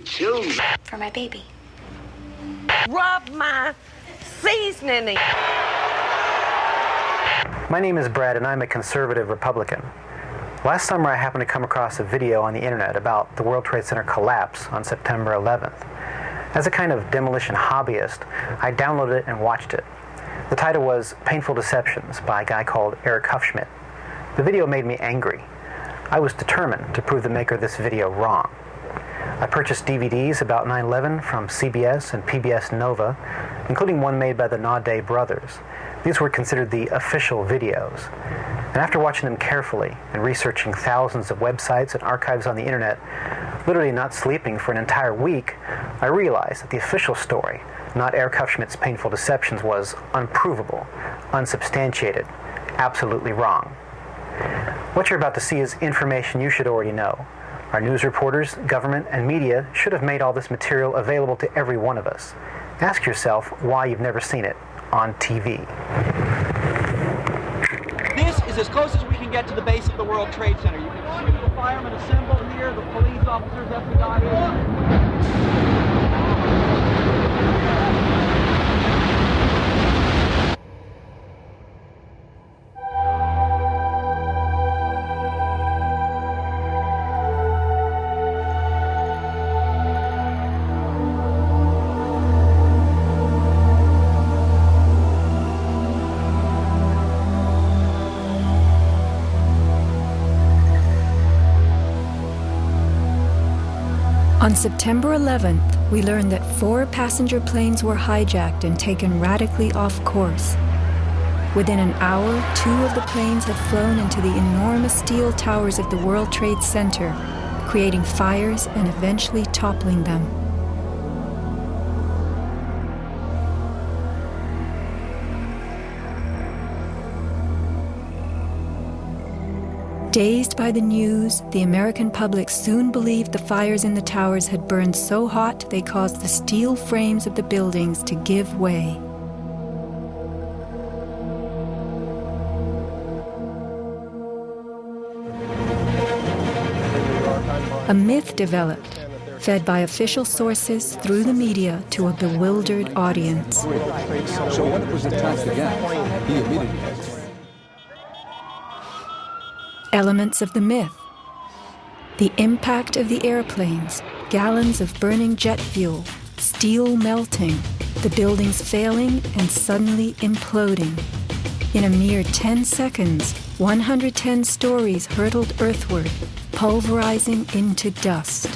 children. For my baby. Rub my seasoning. My name is Brad, and I'm a conservative Republican. Last summer, I happened to come across a video on the internet about the World Trade Center collapse on September 11th. As a kind of demolition hobbyist, I downloaded it and watched it. The title was Painful Deceptions by a guy called Eric Hufschmidt. The video made me angry. I was determined to prove the maker of this video wrong. I purchased DVDs about 9/11 from CBS and PBS Nova, including one made by the Naudet brothers. These were considered the official videos. And after watching them carefully and researching thousands of websites and archives on the internet, literally not sleeping for an entire week, I realized that the official story, not Eric Hufschmidt's Painful Deceptions, was unprovable, unsubstantiated, absolutely wrong. What you're about to see is information you should already know. Our news reporters, government, and media should have made all this material available to every one of us. Ask yourself why you've never seen it on TV. This is as close as we can get to the base of the World Trade Center. You can see the firemen assembled here, the police officers, FBI. On September 11th, we learned that 4 passenger planes were hijacked and taken radically off course. Within an hour, 2 of the planes had flown into the enormous steel towers of the World Trade Center, creating fires and eventually toppling them. Dazed by the news, the American public soon believed the fires in the towers had burned so hot they caused the steel frames of the buildings to give way. A myth developed, fed by official sources through the media to a bewildered audience. So when it was attacked again, he immediately... Elements of the myth. The impact of the airplanes, gallons of burning jet fuel, steel melting, the buildings failing and suddenly imploding. In a mere 10 seconds, 110 stories hurtled earthward, pulverizing into dust.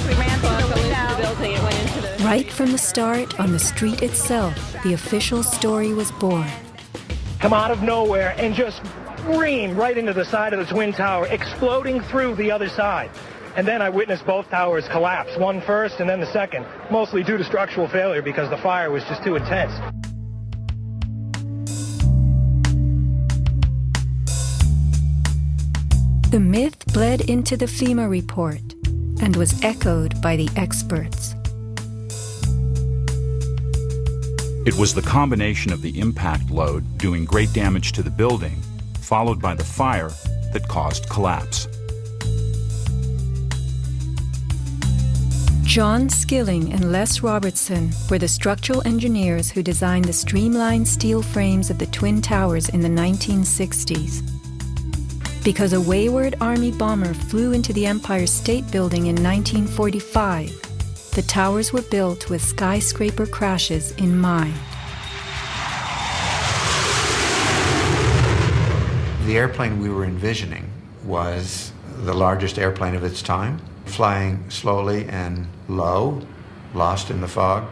We ran through the building, it went into the... Right from the start, on the street itself, the official story was born. Come out of nowhere and just scream right into the side of the Twin Tower, exploding through the other side. And then I witnessed both towers collapse, one first and then the second, mostly due to structural failure because the fire was just too intense. The myth bled into the FEMA report and was echoed by the experts. It was the combination of the impact load doing great damage to the building, followed by the fire, that caused collapse. John Skilling and Les Robertson were the structural engineers who designed the streamlined steel frames of the Twin Towers in the 1960s. Because a wayward Army bomber flew into the Empire State Building in 1945, the towers were built with skyscraper crashes in mind. The airplane we were envisioning was the largest airplane of its time, flying slowly and low, lost in the fog.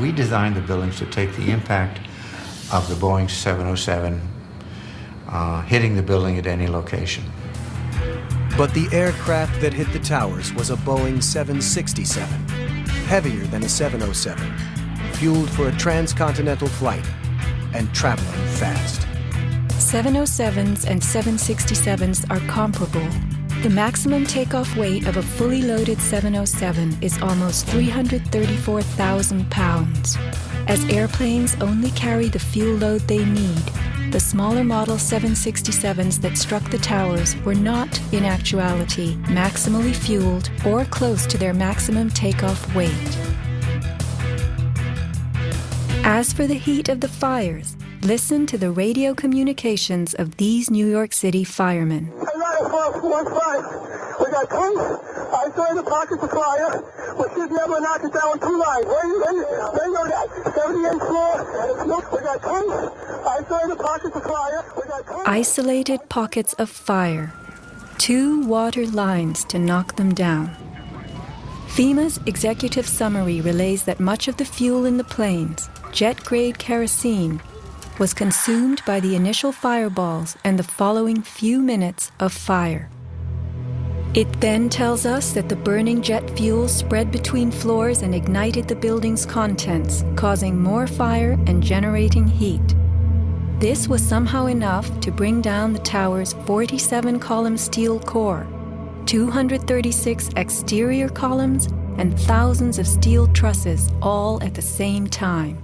We designed the buildings to take the impact of the Boeing 707 hitting the building at any location. But the aircraft that hit the towers was a Boeing 767, heavier than a 707, fueled for a transcontinental flight and traveling fast. 707s and 767s are comparable. The maximum takeoff weight of a fully loaded 707 is almost 334,000 pounds. As airplanes only carry the fuel load they need, the smaller Model 767s that struck the towers were not, in actuality, maximally fueled or close to their maximum takeoff weight. As for the heat of the fires, listen to the radio communications of these New York City firemen. We got tanks. I saw the pockets of fire. We should be able to knock it down with 2 lines. Where you go that? 78th floor. We got tanks. I saw the pockets of fire. We got tanks. Isolated pockets of fire. 2 water lines to knock them down. FEMA's executive summary relays that much of the fuel in the planes, jet-grade kerosene, was consumed by the initial fireballs and the following few minutes of fire. It then tells us that the burning jet fuel spread between floors and ignited the building's contents, causing more fire and generating heat. This was somehow enough to bring down the tower's 47-column steel core, 236 exterior columns, and thousands of steel trusses all at the same time.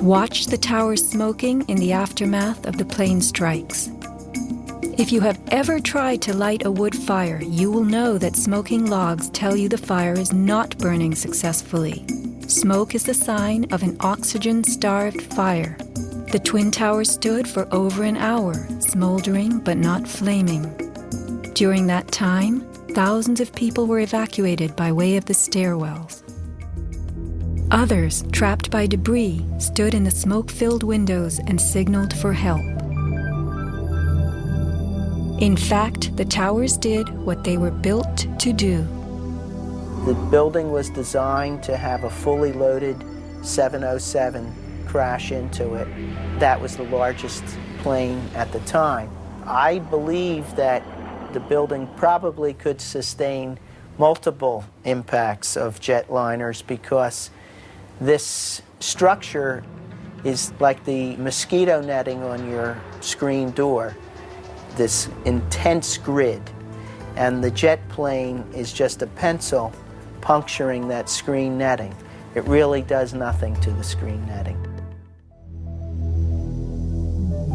Watch the towers smoking in the aftermath of the plane strikes. If you have ever tried to light a wood fire, you will know that smoking logs tell you the fire is not burning successfully. Smoke is the sign of an oxygen-starved fire. The Twin Towers stood for over an hour, smoldering but not flaming. During that time, thousands of people were evacuated by way of the stairwells. Others, trapped by debris, stood in the smoke-filled windows and signaled for help. In fact, the towers did what they were built to do. The building was designed to have a fully loaded 707 crash into it. That was the largest plane at the time. I believe that the building probably could sustain multiple impacts of jetliners because this structure is like the mosquito netting on your screen door, this intense grid, and the jet plane is just a pencil puncturing that screen netting. It really does nothing to the screen netting.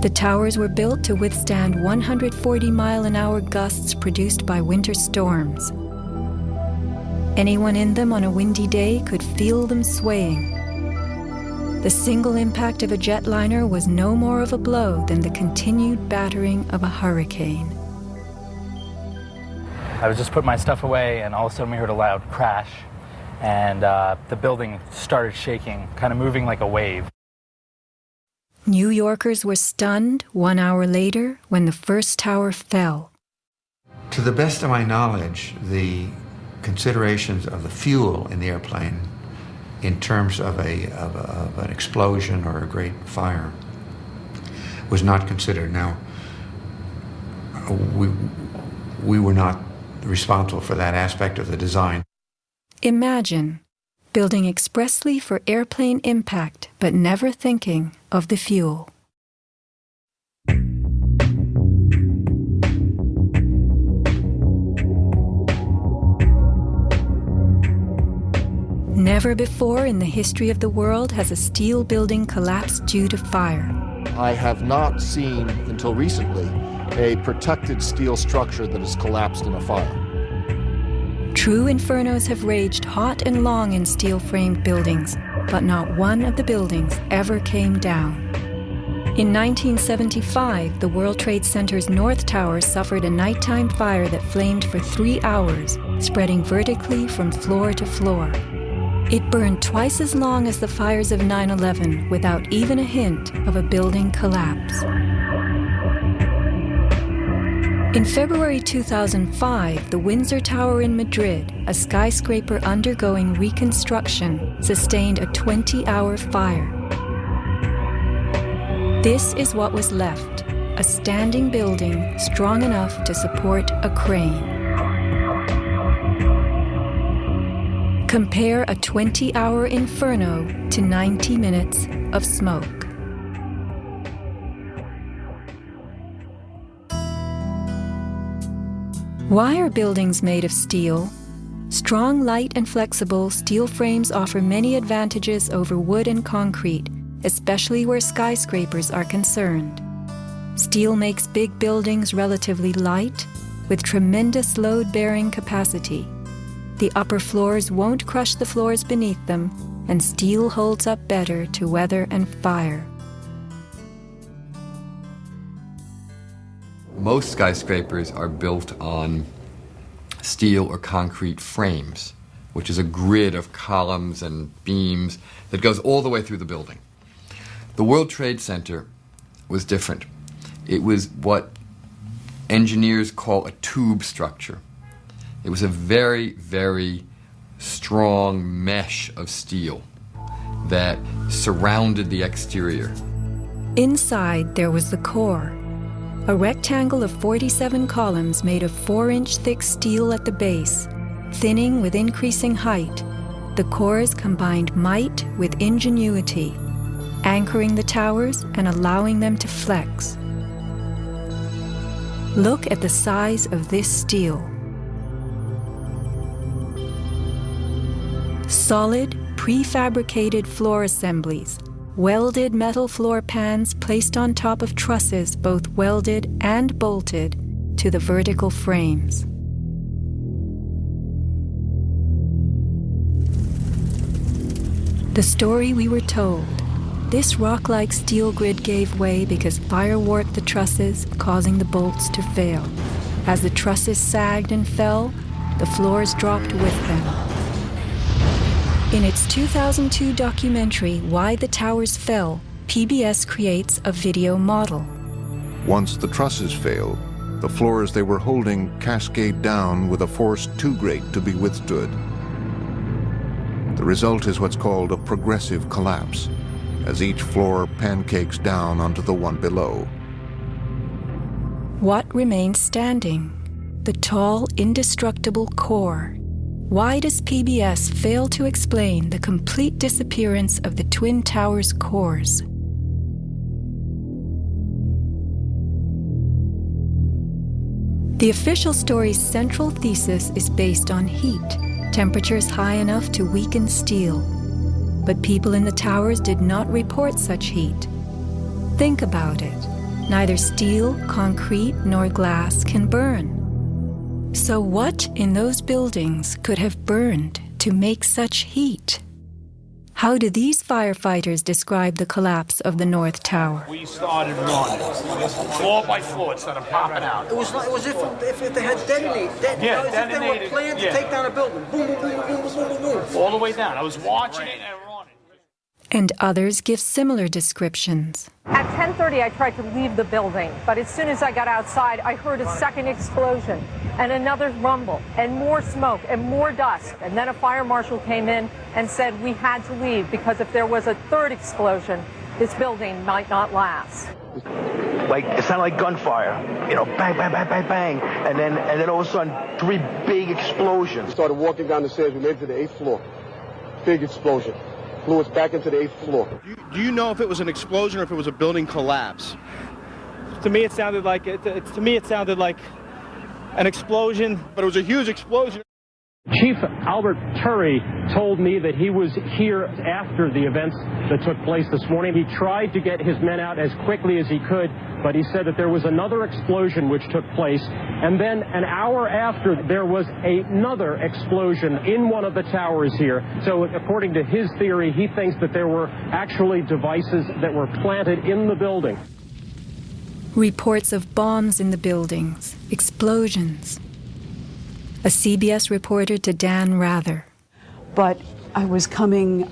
The towers were built to withstand 140-mile-an-hour gusts produced by winter storms. Anyone in them on a windy day could feel them swaying. The single impact of a jetliner was no more of a blow than the continued battering of a hurricane. I was just putting my stuff away, and all of a sudden we heard a loud crash, and the building started shaking, kind of moving like a wave. New Yorkers were stunned 1 hour later when the first tower fell. To the best of my knowledge, the considerations of the fuel in the airplane in terms of an explosion or a great fire was not considered. Now, we were not responsible for that aspect of the design. Imagine building expressly for airplane impact, but never thinking of the fuel. Never before in the history of the world has a steel building collapsed due to fire. I have not seen, until recently, a protected steel structure that has collapsed in a fire. True infernos have raged hot and long in steel-framed buildings, but not one of the buildings ever came down. In 1975, the World Trade Center's North Tower suffered a nighttime fire that flamed for 3 hours, spreading vertically from floor to floor. It burned twice as long as the fires of 9/11 without even a hint of a building collapse. In February 2005, the Windsor Tower in Madrid, a skyscraper undergoing reconstruction, sustained a 20-hour fire. This is what was left, a standing building strong enough to support a crane. Compare a 20-hour inferno to 90 minutes of smoke. Why are buildings made of steel? Strong, light, and flexible steel frames offer many advantages over wood and concrete, especially where skyscrapers are concerned. Steel makes big buildings relatively light, with tremendous load-bearing capacity. The upper floors won't crush the floors beneath them, and steel holds up better to weather and fire. Most skyscrapers are built on steel or concrete frames, which is a grid of columns and beams that goes all the way through the building. The World Trade Center was different. It was what engineers call a tube structure. It was a very, very strong mesh of steel that surrounded the exterior. Inside, there was the core, a rectangle of 47 columns made of 4-inch thick steel at the base, thinning with increasing height. The cores combined might with ingenuity, anchoring the towers and allowing them to flex. Look at the size of this steel. Solid, prefabricated floor assemblies, welded metal floor pans placed on top of trusses both welded and bolted to the vertical frames. The story we were told. This rock-like steel grid gave way because fire warped the trusses, causing the bolts to fail. As the trusses sagged and fell, the floors dropped with them. In its 2002 documentary, Why the Towers Fell, PBS creates a video model. Once the trusses fail, the floors they were holding cascade down with a force too great to be withstood. The result is what's called a progressive collapse, as each floor pancakes down onto the one below. What remains standing? The tall, indestructible core. Why does PBS fail to explain the complete disappearance of the Twin Towers' cores? The official story's central thesis is based on heat, temperatures high enough to weaken steel. But people in the towers did not report such heat. Think about it. Neither steel, concrete, nor glass can burn. So what in those buildings could have burned to make such heat? How do these firefighters describe the collapse of the North Tower? We started running, floor by floor, it started popping out. It was if they had detonated. Detonated. If they were planned to take down a building. Boom, boom, boom, boom, boom, boom, boom. All the way down. I was watching it and running. And others give similar descriptions. At 10:30, I tried to leave the building, but as soon as I got outside, I heard a second explosion and another rumble and more smoke and more dust. And then a fire marshal came in and said we had to leave because if there was a third explosion, this building might not last. Like, it sounded like gunfire, you know, bang, bang, bang, bang, bang, and then all of a sudden, 3 big explosions. Started walking down the stairs, we made it to the 8th floor. Big explosion. Blew us back into the 8th floor. Do you know if it was an explosion or if it was a building collapse? To me, it sounded like an explosion, but it was a huge explosion. Chief Albert Turry told me that he was here after the events that took place this morning. He tried to get his men out as quickly as he could, but he said that there was another explosion which took place, and then an hour after there was another explosion in one of the towers here. So according to his theory, he thinks that there were actually devices that were planted in the building. Reports of bombs in the buildings, explosions. A CBS reporter to Dan Rather. But I was coming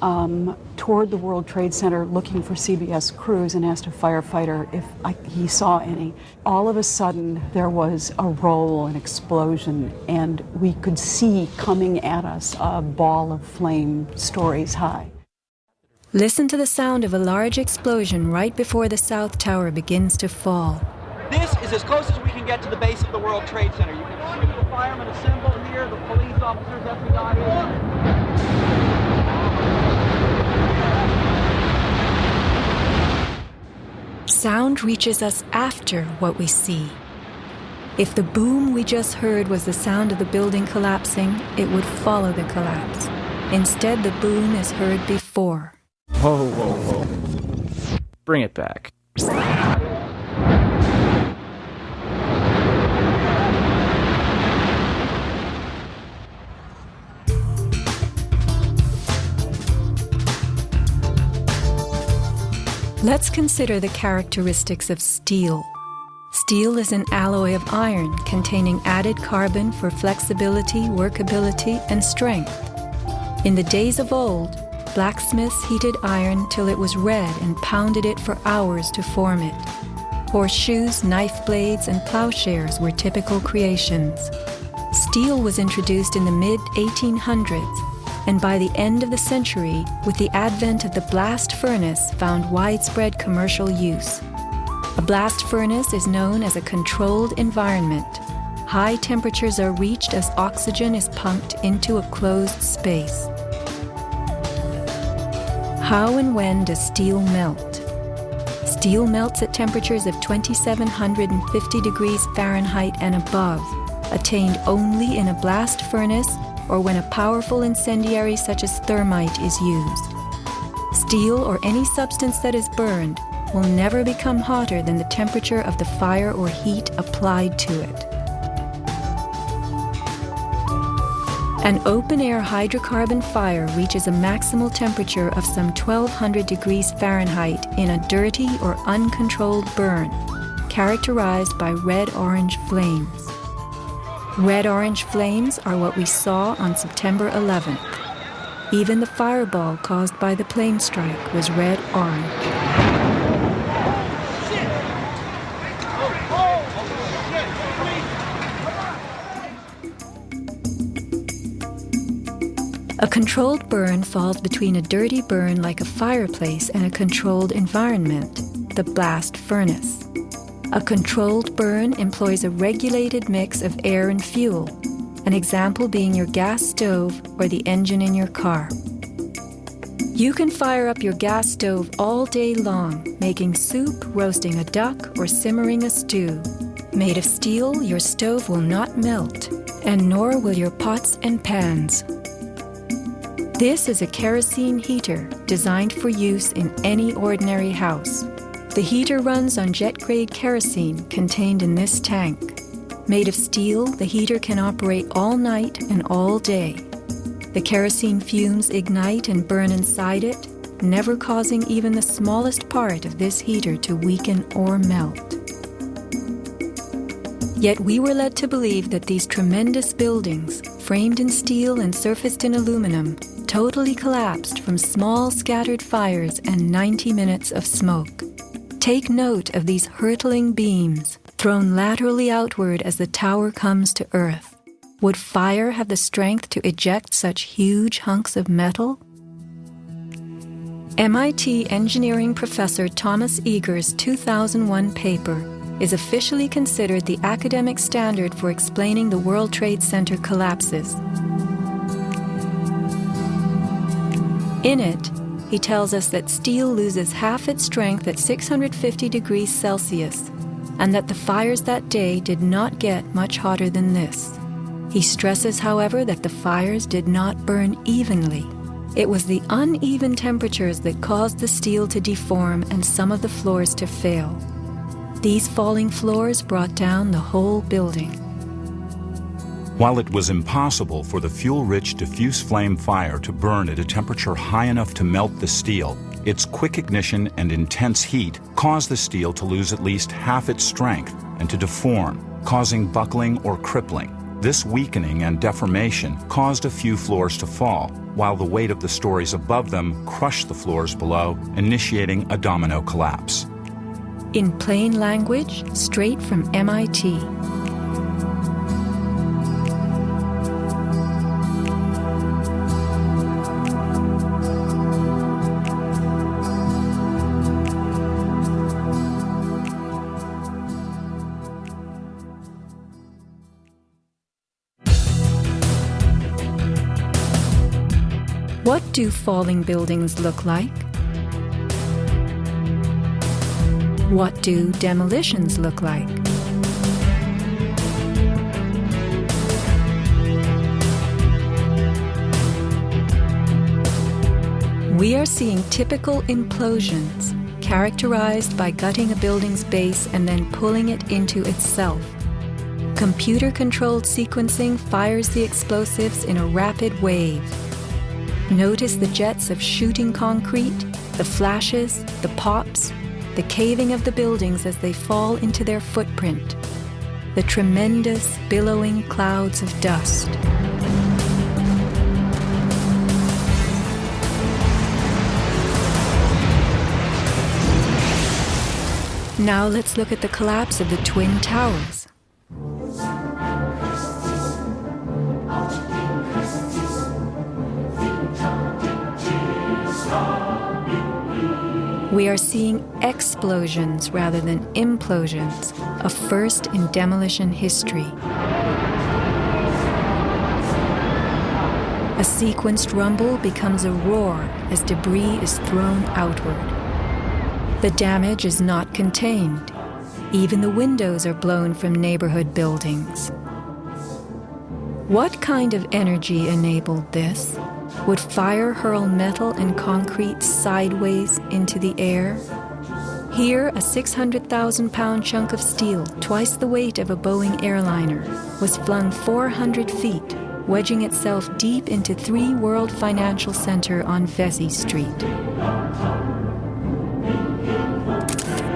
toward the World Trade Center looking for CBS crews and asked a firefighter if he saw any. All of a sudden, there was a roll, an explosion, and we could see coming at us a ball of flame stories high. Listen to the sound of a large explosion right before the South Tower begins to fall. This is as close as we can get to the base of the World Trade Center. You can see the firemen assembled here, the police officers, FBI. Sound reaches us after what we see. If the boom we just heard was the sound of the building collapsing, it would follow the collapse. Instead, the boom is heard before. Whoa, whoa, whoa. bring it back. Let's consider the characteristics of steel. Steel is an alloy of iron containing added carbon for flexibility, workability, and strength. In the days of old, blacksmiths heated iron till it was red and pounded it for hours to form it. Horseshoes, knife blades, and plowshares were typical creations. Steel was introduced in the mid-1800s, and by the end of the century, with the advent of the blast furnace, found widespread commercial use. A blast furnace is known as a controlled environment. High temperatures are reached as oxygen is pumped into a closed space. How and when does steel melt? Steel melts at temperatures of 2,750 degrees Fahrenheit and above, attained only in a blast furnace or when a powerful incendiary such as thermite is used. Steel or any substance that is burned will never become hotter than the temperature of the fire or heat applied to it. An open-air hydrocarbon fire reaches a maximal temperature of some 1,200 degrees Fahrenheit in a dirty or uncontrolled burn, characterized by red-orange flames. Red-orange flames are what we saw on September 11th. Even the fireball caused by the plane strike was red-orange. A controlled burn falls between a dirty burn like a fireplace and a controlled environment, the blast furnace. A controlled burn employs a regulated mix of air and fuel, an example being your gas stove or the engine in your car. You can fire up your gas stove all day long, making soup, roasting a duck, or simmering a stew. Made of steel, your stove will not melt, and nor will your pots and pans. This is a kerosene heater designed for use in any ordinary house. The heater runs on jet-grade kerosene contained in this tank. Made of steel, the heater can operate all night and all day. The kerosene fumes ignite and burn inside it, never causing even the smallest part of this heater to weaken or melt. Yet we were led to believe that these tremendous buildings, framed in steel and surfaced in aluminum, totally collapsed from small scattered fires and 90 minutes of smoke. Take note of these hurtling beams, thrown laterally outward as the tower comes to earth. Would fire have the strength to eject such huge hunks of metal? MIT engineering professor Thomas Eager's 2001 paper is officially considered the academic standard for explaining the World Trade Center collapses. In it, he tells us that steel loses half its strength at 650 degrees Celsius, and that the fires that day did not get much hotter than this. He stresses, however, that the fires did not burn evenly. It was the uneven temperatures that caused the steel to deform and some of the floors to fail. These falling floors brought down the whole building. While it was impossible for the fuel-rich diffuse flame fire to burn at a temperature high enough to melt the steel, its quick ignition and intense heat caused the steel to lose at least half its strength and to deform, causing buckling or crippling. This weakening and deformation caused a few floors to fall, while the weight of the stories above them crushed the floors below, initiating a domino collapse. In plain language, straight from MIT. What do falling buildings look like? What do demolitions look like? We are seeing typical implosions, characterized by gutting a building's base and then pulling it into itself. Computer-controlled sequencing fires the explosives in a rapid wave. Notice the jets of shooting concrete, the flashes, the pops, the caving of the buildings as they fall into their footprint, the tremendous, billowing clouds of dust. Now let's look at the collapse of the Twin Towers. We are seeing explosions rather than implosions, a first in demolition history. A sequenced rumble becomes a roar as debris is thrown outward. The damage is not contained. Even the windows are blown from neighborhood buildings. What kind of energy enabled this? Would fire hurl metal and concrete sideways into the air? Here, a 600,000-pound chunk of steel, twice the weight of a Boeing airliner, was flung 400 feet, wedging itself deep into 3 World Financial Center on Vesey Street.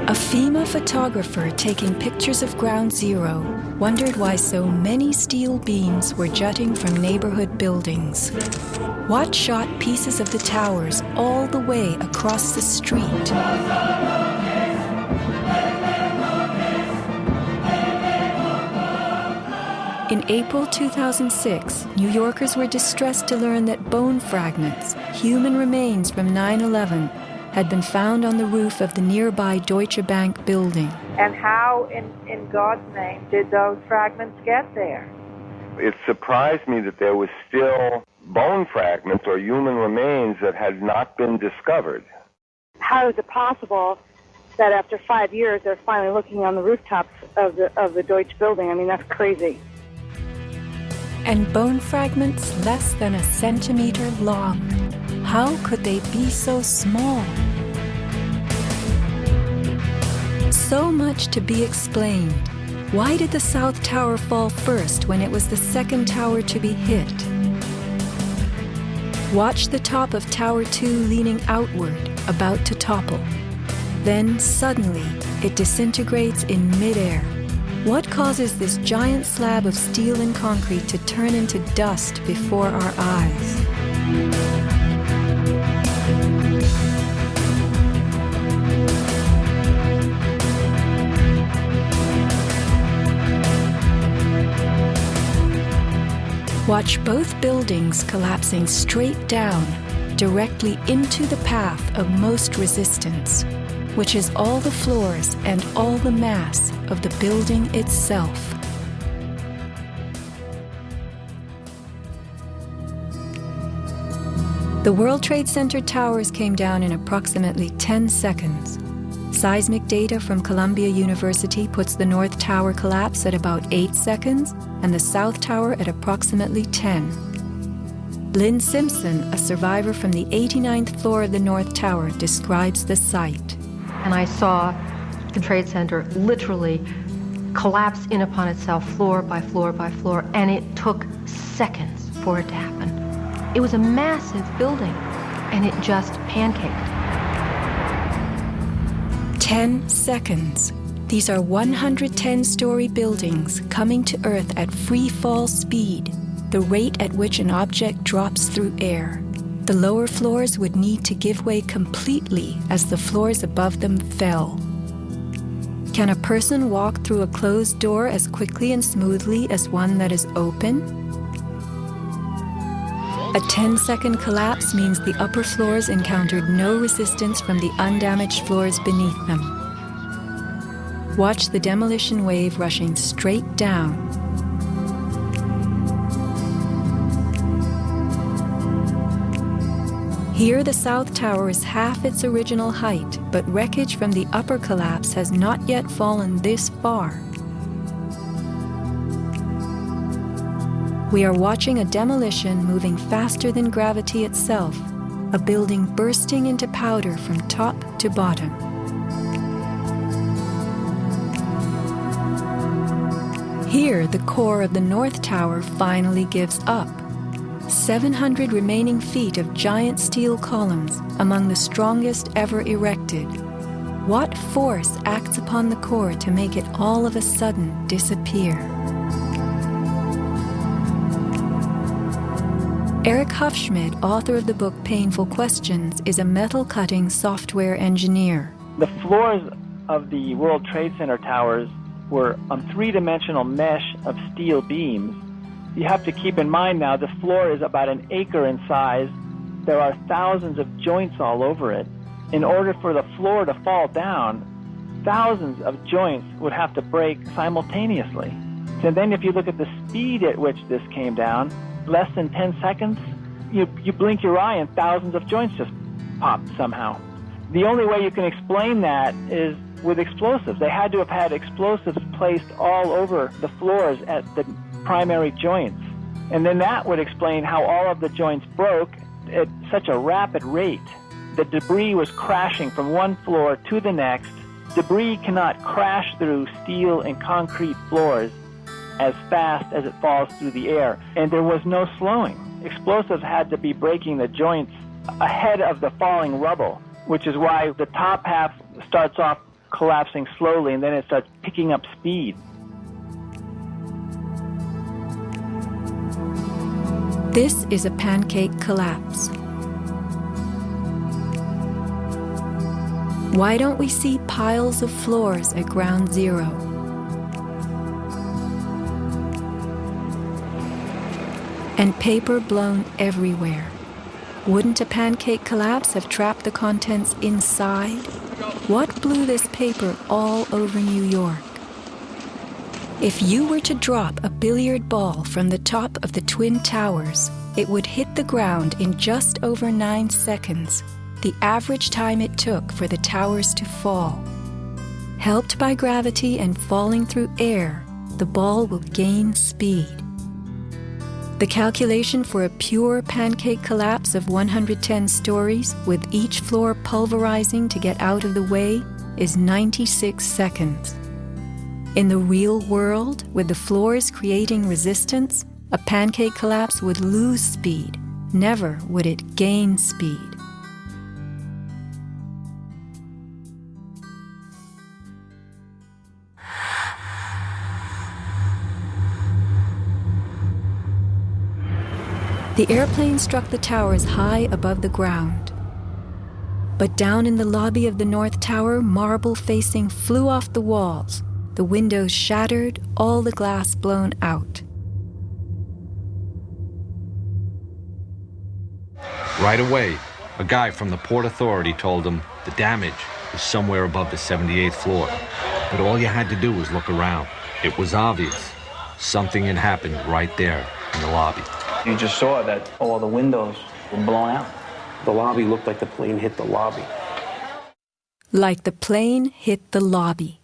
A FEMA photographer taking pictures of Ground Zero wondered why so many steel beams were jutting from neighborhood buildings. What shot pieces of the towers all the way across the street? In April 2006, New Yorkers were distressed to learn that bone fragments, human remains from 9/11, had been found on the roof of the nearby Deutsche Bank building. And how, in God's name, did those fragments get there? It surprised me that there was still bone fragments or human remains that had not been discovered. How is it possible that after 5 years they're finally looking on the rooftops of the Deutsche building? I mean, that's crazy. And bone fragments less than a centimeter long. How could they be so small? So much to be explained. Why did the South Tower fall first when it was the second tower to be hit? Watch the top of Tower 2 leaning outward, about to topple. Then, suddenly, it disintegrates in midair. What causes this giant slab of steel and concrete to turn into dust before our eyes? Watch both buildings collapsing straight down, directly into the path of most resistance, which is all the floors and all the mass of the building itself. The World Trade Center towers came down in approximately 10 seconds. Seismic data from Columbia University puts the North Tower collapse at about 8 seconds and the South Tower at approximately 10. Lynn Simpson, a survivor from the 89th floor of the North Tower, describes the site. And I saw the Trade Center literally collapse in upon itself floor by floor by floor, and it took seconds for it to happen. It was a massive building, and it just pancaked. 10 seconds. These are 110-story buildings coming to Earth at free fall speed, the rate at which an object drops through air. The lower floors would need to give way completely as the floors above them fell. Can a person walk through a closed door as quickly and smoothly as one that is open? A 10-second collapse means the upper floors encountered no resistance from the undamaged floors beneath them. Watch the demolition wave rushing straight down. Here the South Tower is half its original height, but wreckage from the upper collapse has not yet fallen this far. We are watching a demolition moving faster than gravity itself, a building bursting into powder from top to bottom. Here, the core of the North Tower finally gives up. 700 remaining feet of giant steel columns, among the strongest ever erected. What force acts upon the core to make it all of a sudden disappear? Eric Hufschmidt, author of the book Painful Questions, is a metal-cutting software engineer. The floors of the World Trade Center towers were on three-dimensional mesh of steel beams. You have to keep in mind now the floor is about an acre in size. There are thousands of joints all over it. In order for the floor to fall down, thousands of joints would have to break simultaneously. And then if you look at the speed at which this came down, less than 10 seconds, you blink your eye and thousands of joints just popped somehow. The only way you can explain that is with explosives. They had to have had explosives placed all over the floors at the primary joints. And then that would explain how all of the joints broke at such a rapid rate. The debris was crashing from one floor to the next. Debris cannot crash through steel and concrete floors as fast as it falls through the air. And there was no slowing. Explosives had to be breaking the joints ahead of the falling rubble, which is why the top half starts off collapsing slowly and then it starts picking up speed. This is a pancake collapse. Why don't we see piles of floors at ground zero? And paper blown everywhere. Wouldn't a pancake collapse have trapped the contents inside? What blew this paper all over New York? If you were to drop a billiard ball from the top of the Twin Towers, it would hit the ground in just over 9 seconds, the average time it took for the towers to fall. Helped by gravity and falling through air, the ball will gain speed. The calculation for a pure pancake collapse of 110 stories, with each floor pulverizing to get out of the way, is 96 seconds. In the real world, with the floors creating resistance, a pancake collapse would lose speed. Never would it gain speed. The airplane struck the towers high above the ground. But down in the lobby of the North Tower, marble facing flew off the walls, the windows shattered, all the glass blown out. Right away, a guy from the Port Authority told him the damage was somewhere above the 78th floor. But all you had to do was look around. It was obvious. Something had happened right there in the lobby. You just saw that all the windows were blown out. The lobby looked like the plane hit the lobby. Like the plane hit the lobby.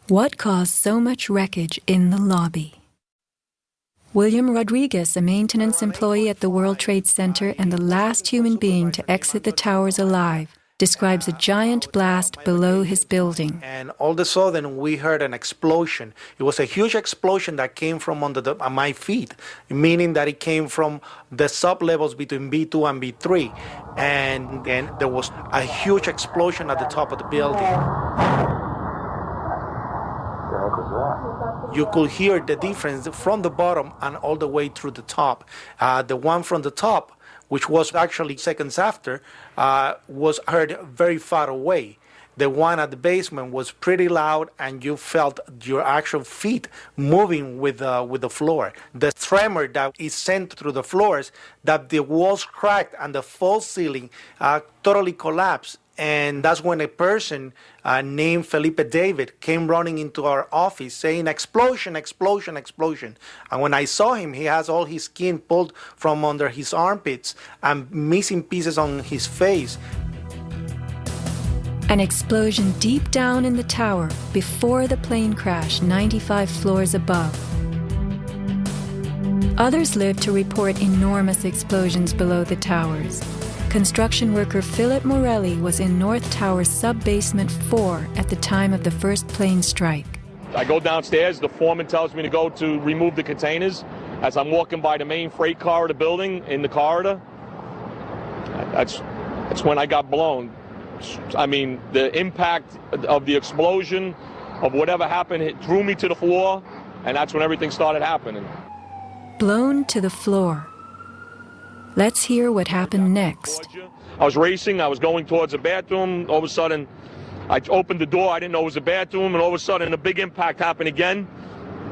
What caused so much wreckage in the lobby? William Rodriguez, a maintenance employee at the World Trade Center and the last human being to exit the towers alive, describes a giant blast below his building. And all of a sudden, we heard an explosion. It was a huge explosion that came from under my feet, meaning that it came from the sublevels between B2 and B3. And then there was a huge explosion at the top of the building. You could hear the difference from the bottom and all the way through the top. The one from the top, which was actually seconds after, was heard very far away. The one at the basement was pretty loud, and you felt your actual feet moving with the floor. The tremor that is sent through the floors, that the walls cracked and the false ceiling totally collapsed. And that's when a person named Felipe David came running into our office saying, explosion, explosion, explosion. And when I saw him, he has all his skin pulled from under his armpits and missing pieces on his face. An explosion deep down in the tower before the plane crash 95 floors above. Others lived to report enormous explosions below the towers. Construction worker Philip Morelli was in North Tower sub-basement 4 at the time of the first plane strike. I go downstairs. The foreman tells me to go to remove the containers. As I'm walking by the main freight car of the building, in the corridor, that's when I got blown. I mean, the impact of the explosion, of whatever happened, it threw me to the floor, and that's when everything started happening. Blown to the floor. Let's hear what happened next. I was racing. I was going towards the bathroom. All of a sudden, I opened the door. I didn't know it was a bathroom, and all of a sudden, a big impact happened again.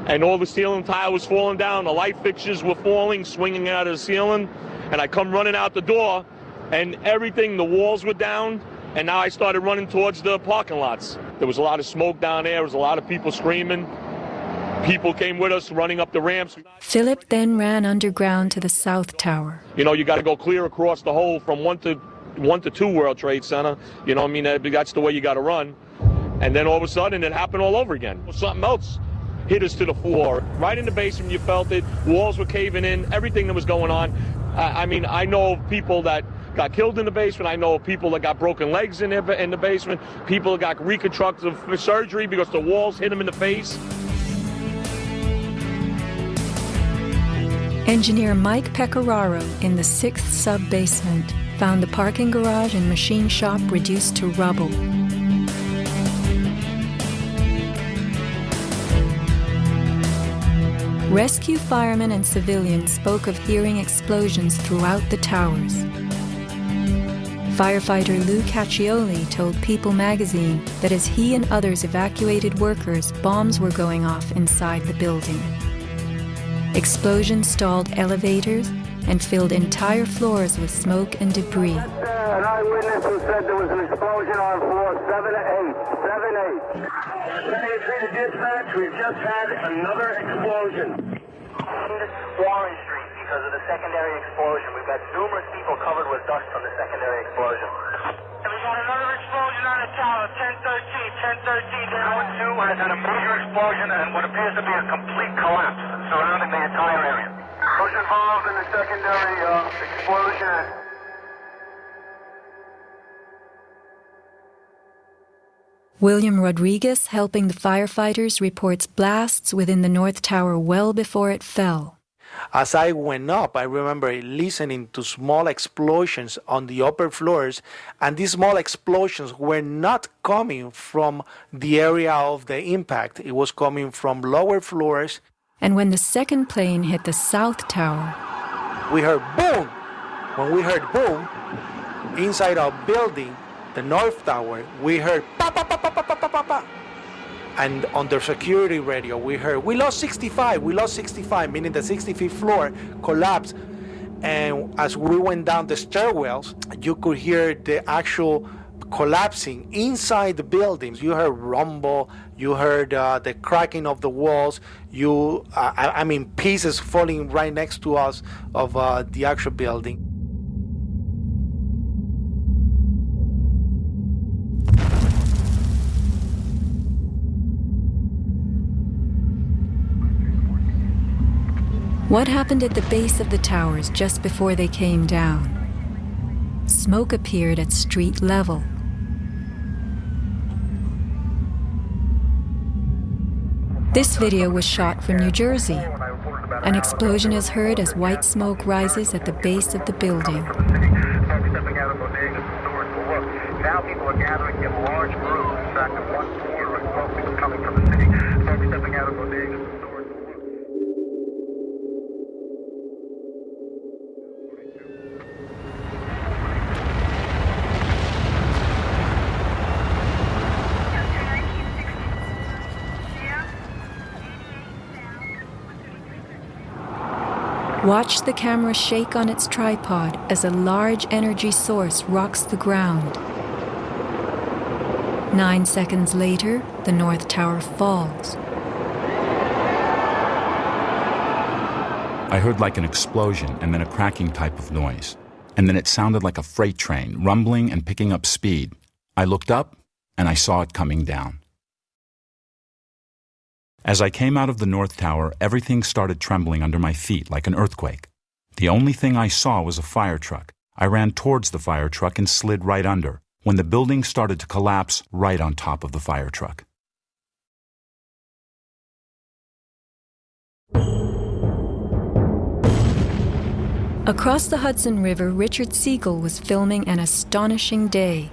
And all the ceiling tile was falling down. The light fixtures were falling, swinging out of the ceiling. And I come running out the door, and everything, the walls were down. And now I started running towards the parking lots. There was a lot of smoke down there. There was a lot of people screaming. People came with us running up the ramps. Philip then ran underground to the South Tower. You know, you got to go clear across the whole from 1 to 2 World Trade Center. You know, I mean, that's the way you got to run. And then all of a sudden, it happened all over again. Something else hit us to the floor. Right in the basement, you felt it. Walls were caving in, everything that was going on. I mean, I know of people that got killed in the basement. I know of people that got broken legs in the basement. People that got reconstructive surgery because the walls hit them in the face. Engineer Mike Pecoraro in the 6th sub-basement found the parking garage and machine shop reduced to rubble. Rescue firemen and civilians spoke of hearing explosions throughout the towers. Firefighter Lou Caccioli told People magazine that as he and others evacuated workers, bombs were going off inside the building. Explosions stalled elevators and filled entire floors with smoke and debris. An eyewitness who said there was an explosion on floor 7-8. 7-8. To dispatch, we've just had another explosion. Warren Street because of the secondary explosion. We've got numerous people covered with dust from the secondary explosion. And we got another explosion on the tower, 1013. Tower 2 has had a major explosion and what appears to be a complete collapse surrounding the entire area. Who's involved in the secondary explosion? William Rodriguez, helping the firefighters, reports blasts within the North Tower well before it fell. As I went up, I remember listening to small explosions on the upper floors, and these small explosions were not coming from the area of the impact. It was coming from lower floors. And when the second plane hit the South Tower, we heard boom. When we heard boom, inside our building, the North Tower, we heard pa pa pa pa pa pa pa pa. And on the security radio, we heard, we lost 65, meaning the 65th floor collapsed. And as we went down the stairwells, you could hear the actual collapsing inside the buildings. You heard rumble, you heard the cracking of the walls, I mean, pieces falling right next to us of the actual building. What happened at the base of the towers just before they came down? Smoke appeared at street level. This video was shot from New Jersey. An explosion is heard as white smoke rises at the base of the building. Now people are gathering in large groups. In fact, at one corner, smoke was coming from the city. Folks stepping out of bodegas. Watch the camera shake on its tripod as a large energy source rocks the ground. 9 seconds later, the North Tower falls. I heard like an explosion and then a cracking type of noise. And then it sounded like a freight train, rumbling and picking up speed. I looked up and I saw it coming down. As I came out of the North Tower, everything started trembling under my feet like an earthquake. The only thing I saw was a fire truck. I ran towards the fire truck and slid right under, when the building started to collapse right on top of the fire truck. Across the Hudson River, Richard Siegel was filming an astonishing day.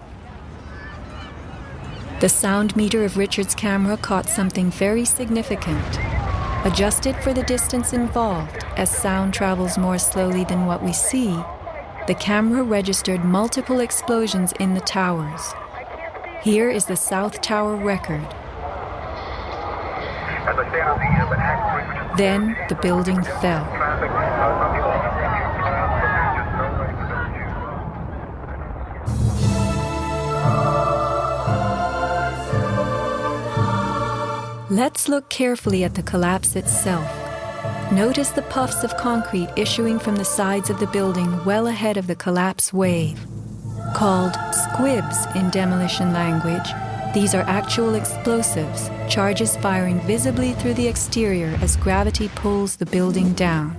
The sound meter of Richard's camera caught something very significant. Adjusted for the distance involved, as sound travels more slowly than what we see, the camera registered multiple explosions in the towers. Here is the South Tower record. Then the building fell. Let's look carefully at the collapse itself. Notice the puffs of concrete issuing from the sides of the building well ahead of the collapse wave. Called squibs in demolition language, these are actual explosives, charges firing visibly through the exterior as gravity pulls the building down.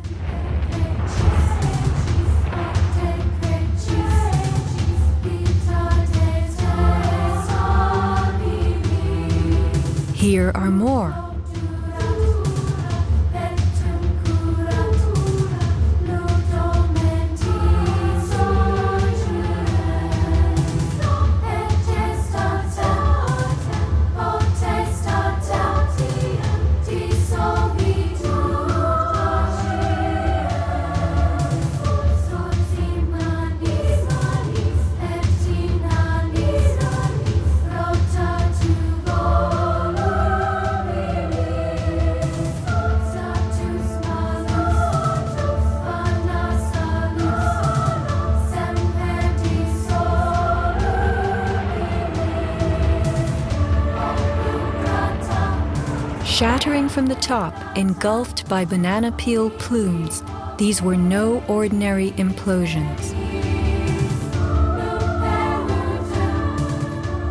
Here are more. Shattering from the top, engulfed by banana peel plumes, these were no ordinary implosions.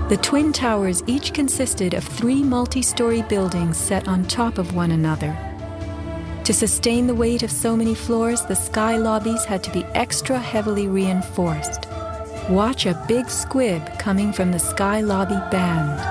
The Twin Towers each consisted of 3 multi-story buildings set on top of one another. To sustain the weight of so many floors, the sky lobbies had to be extra heavily reinforced. Watch a big squib coming from the sky lobby band.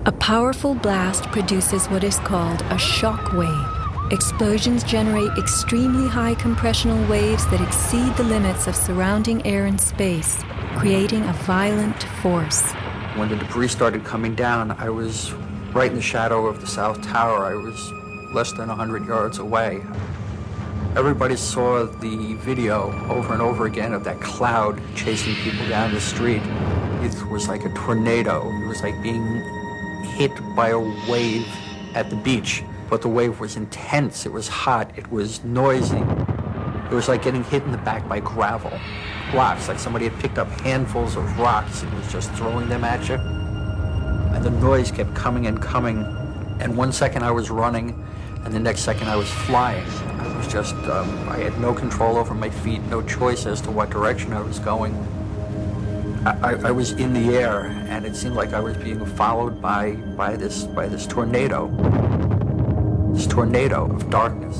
A powerful blast produces what is called a shock wave. Explosions generate extremely high compressional waves that exceed the limits of surrounding air and space, creating a violent force. When the debris started coming down, I was right in the shadow of the South Tower. I was less than 100 yards away. Everybody saw the video over and over again of that cloud chasing people down the street. It was like a tornado. It was like being hit by a wave at the beach, but the wave was intense, it was hot, it was noisy. It was like getting hit in the back by gravel, blocks, like somebody had picked up handfuls of rocks and was just throwing them at you. And the noise kept coming and coming, and one second I was running, and the next second I was flying. I was just, I had no control over my feet, no choice as to what direction I was going. I was in the air, and it seemed like I was being followed by this tornado of darkness.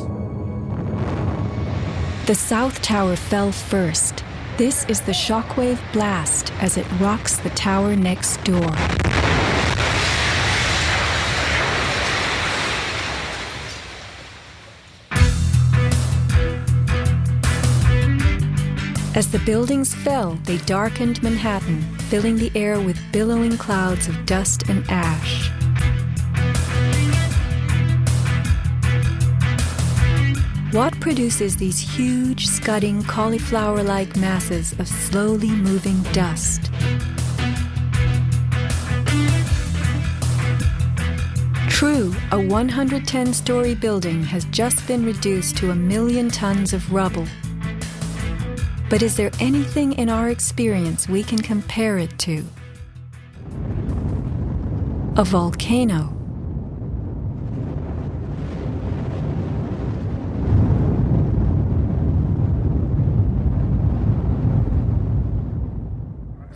The South Tower fell first. This is the shockwave blast as it rocks the tower next door. As the buildings fell, they darkened Manhattan, filling the air with billowing clouds of dust and ash. What produces these huge, scudding, cauliflower-like masses of slowly moving dust? True, a 110-story building has just been reduced to 1 million tons of rubble. But is there anything in our experience we can compare it to? A volcano.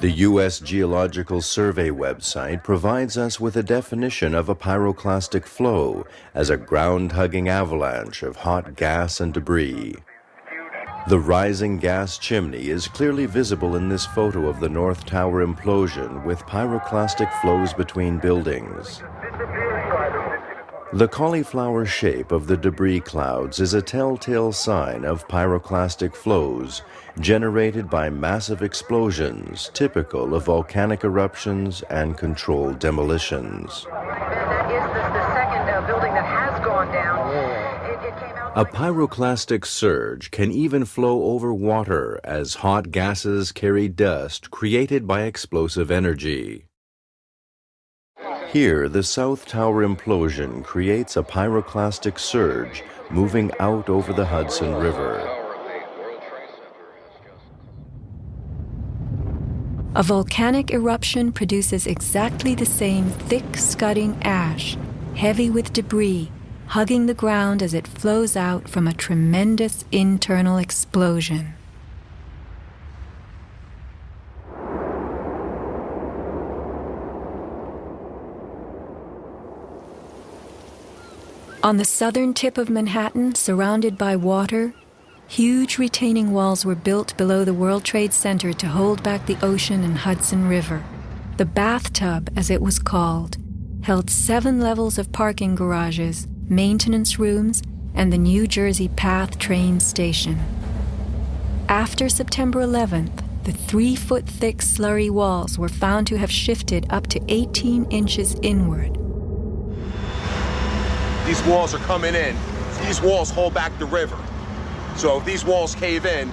The U.S. Geological Survey website provides us with a definition of a pyroclastic flow as a ground-hugging avalanche of hot gas and debris. The rising gas chimney is clearly visible in this photo of the North Tower implosion with pyroclastic flows between buildings. The cauliflower shape of the debris clouds is a telltale sign of pyroclastic flows generated by massive explosions typical of volcanic eruptions and controlled demolitions. That is the second building that has gone down. It came out. A pyroclastic surge can even flow over water as hot gases carry dust created by explosive energy. Here, the South Tower implosion creates a pyroclastic surge moving out over the Hudson River. A volcanic eruption produces exactly the same thick, scudding ash, heavy with debris, hugging the ground as it flows out from a tremendous internal explosion. On the southern tip of Manhattan, surrounded by water, huge retaining walls were built below the World Trade Center to hold back the ocean and Hudson River. The bathtub, as it was called, held 7 levels of parking garages, maintenance rooms, and the New Jersey Path train station. After September 11th, the 3-foot-thick slurry walls were found to have shifted up to 18 inches inward. These walls are coming in. These walls hold back the river. So if these walls cave in,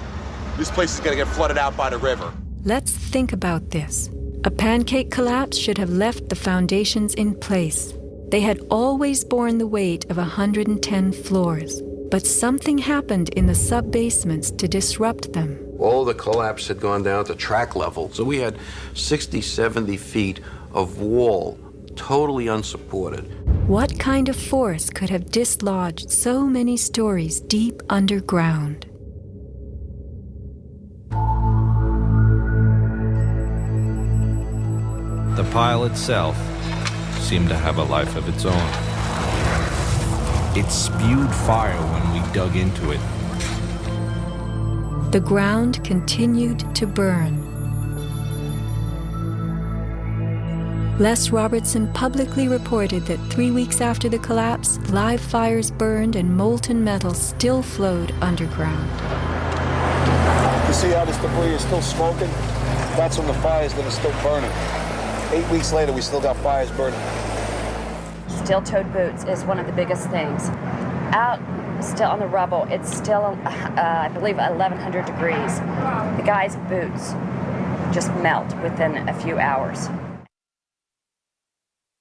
this place is going to get flooded out by the river. Let's think about this. A pancake collapse should have left the foundations in place. They had always borne the weight of 110 floors. But something happened in the sub-basements to disrupt them. All the collapse had gone down to track level. So we had 60, 70 feet of wall, totally unsupported. What kind of force could have dislodged so many stories deep underground? The pile itself seemed to have a life of its own. It spewed fire when we dug into it. The ground continued to burn. Les Robertson publicly reported that 3 weeks after the collapse, live fires burned and molten metal still flowed underground. You see how this debris is still smoking? That's from the fires that are still burning. 8 weeks later, we still got fires burning. Steel-toed boots is one of the biggest things. Out, still on the rubble, it's still, I believe, 1,100 degrees. The guy's boots just melt within a few hours.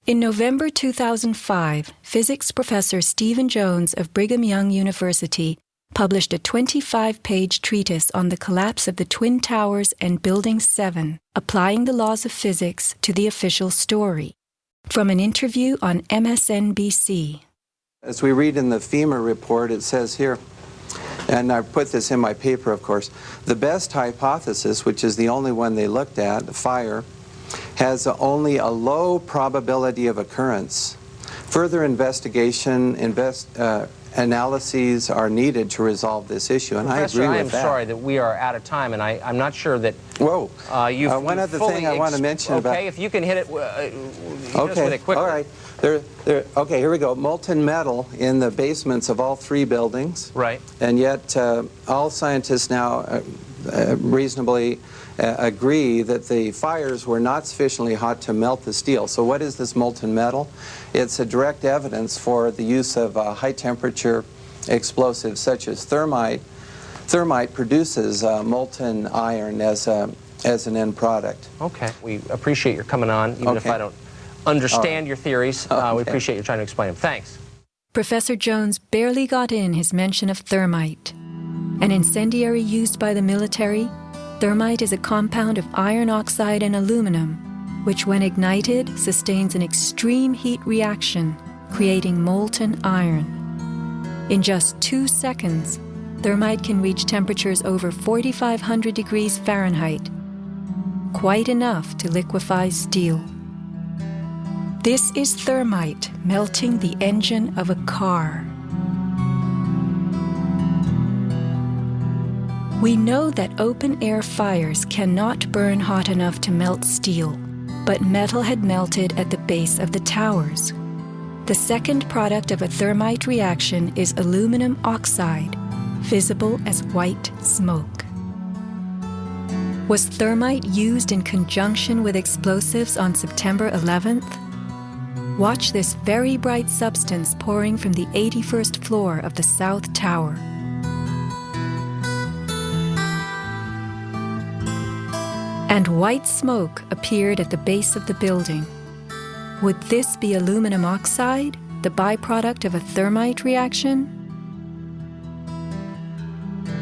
In November 2005, physics professor Stephen Jones of Brigham Young University published a 25-page treatise on the collapse of the Twin Towers and Building 7, applying the laws of physics to the official story. From an interview on MSNBC. As we read in the FEMA report, it says here, and I put this in my paper, of course, the best hypothesis, which is the only one they looked at, the fire, has only a low probability of occurrence. Further investigation, analyses are needed to resolve this issue, and Professor, I agree with that. I am sorry that we are out of time, and I'm not sure that... Whoa. One other thing I want to mention about... Okay, if you can hit it, okay, with it quickly. All right. Okay, here we go. Molten metal in the basements of all 3 buildings. Right. And yet all scientists now reasonably agree that the fires were not sufficiently hot to melt the steel. So what is this molten metal? It's a direct evidence for the use of high-temperature explosives such as thermite. Thermite produces molten iron as an end product. Okay. We appreciate your coming on, even if I don't understand your theories. We appreciate you trying to explain them. Thanks. Professor Jones barely got in his mention of thermite. An incendiary used by the military, thermite is a compound of iron oxide and aluminum, which when ignited sustains an extreme heat reaction, creating molten iron. In just 2 seconds, thermite can reach temperatures over 4,500 degrees Fahrenheit, quite enough to liquefy steel. This is thermite melting the engine of a car. We know that open-air fires cannot burn hot enough to melt steel, but metal had melted at the base of the towers. The second product of a thermite reaction is aluminum oxide, visible as white smoke. Was thermite used in conjunction with explosives on September 11th? Watch this very bright substance pouring from the 81st floor of the South Tower. And white smoke appeared at the base of the building. Would this be aluminum oxide, the byproduct of a thermite reaction?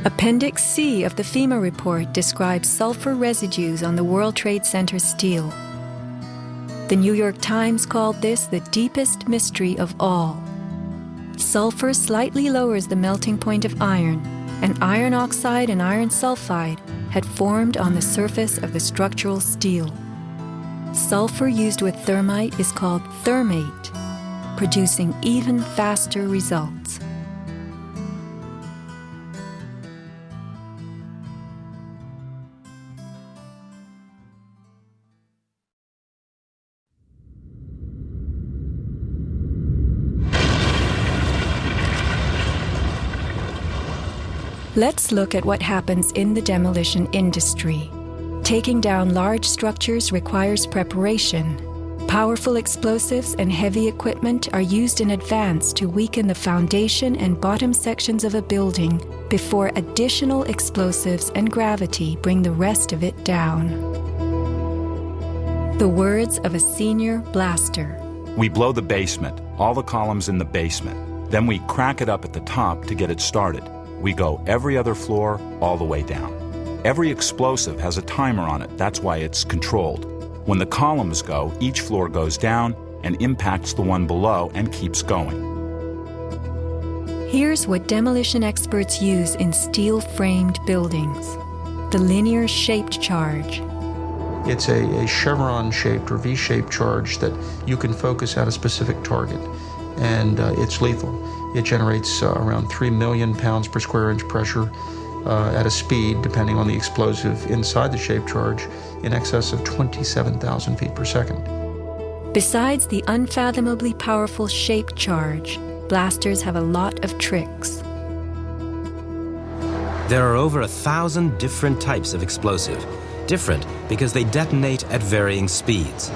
Appendix C of the FEMA report describes sulfur residues on the World Trade Center steel. The New York Times called this the deepest mystery of all. Sulfur slightly lowers the melting point of iron, and iron oxide and iron sulfide had formed on the surface of the structural steel. Sulfur used with thermite is called thermate, producing even faster results. Let's look at what happens in the demolition industry. Taking down large structures requires preparation. Powerful explosives and heavy equipment are used in advance to weaken the foundation and bottom sections of a building before additional explosives and gravity bring the rest of it down. The words of a senior blaster. We blow the basement, all the columns in the basement. Then we crack it up at the top to get it started. We go every other floor, all the way down. Every explosive has a timer on it. That's why it's controlled. When the columns go, each floor goes down and impacts the one below and keeps going. Here's what demolition experts use in steel-framed buildings: the linear shaped charge. It's a chevron-shaped or V-shaped charge that you can focus at a specific target, and it's lethal. It generates around 3 million pounds per square inch pressure at a speed, depending on the explosive inside the shaped charge, in excess of 27,000 feet per second. Besides the unfathomably powerful shaped charge, blasters have a lot of tricks. There are over 1,000 different types of explosive. Different because they detonate at varying speeds.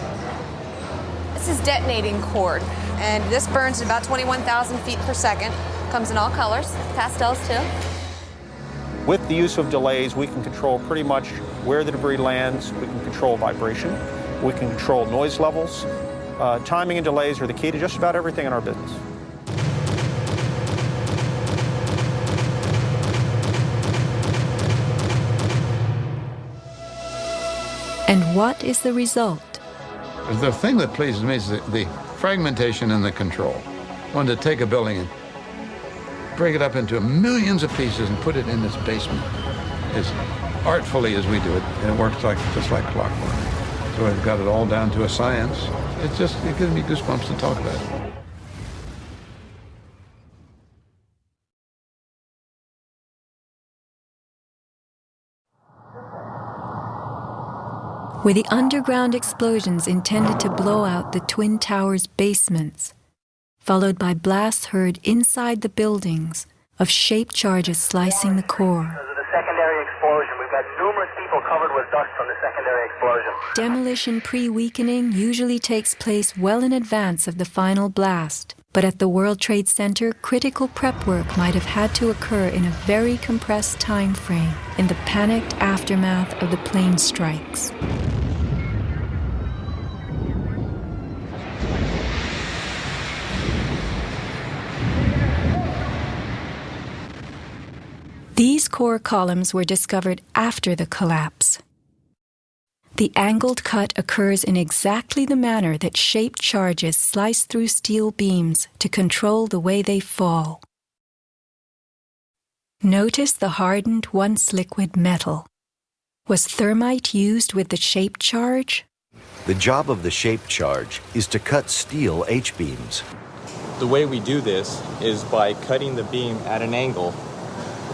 This is detonating cord, and this burns at about 21,000 feet per second. Comes in all colors, pastels too. With the use of delays, we can control pretty much where the debris lands. We can control vibration. We can control noise levels. Timing and delays are the key to just about everything in our business. And what is the result? The thing that pleases me is the fragmentation and the control. I wanted to take a building and break it up into millions of pieces and put it in this basement as artfully as we do it, and it works just like clockwork. So I've got it all down to a science. It gives me goosebumps to talk about it. With the underground explosions intended to blow out the Twin Towers' basements, followed by blasts heard inside the buildings of shaped charges slicing the core. Because of the secondary explosion, we've got numerous people covered with dust from the secondary explosion. Demolition pre-weakening usually takes place well in advance of the final blast, but at the World Trade Center, critical prep work might have had to occur in a very compressed time frame in the panicked aftermath of the plane strikes. These core columns were discovered after the collapse. The angled cut occurs in exactly the manner that shaped charges slice through steel beams to control the way they fall. Notice the hardened, once liquid metal. Was thermite used with the shaped charge? The job of the shaped charge is to cut steel H-beams. The way we do this is by cutting the beam at an angle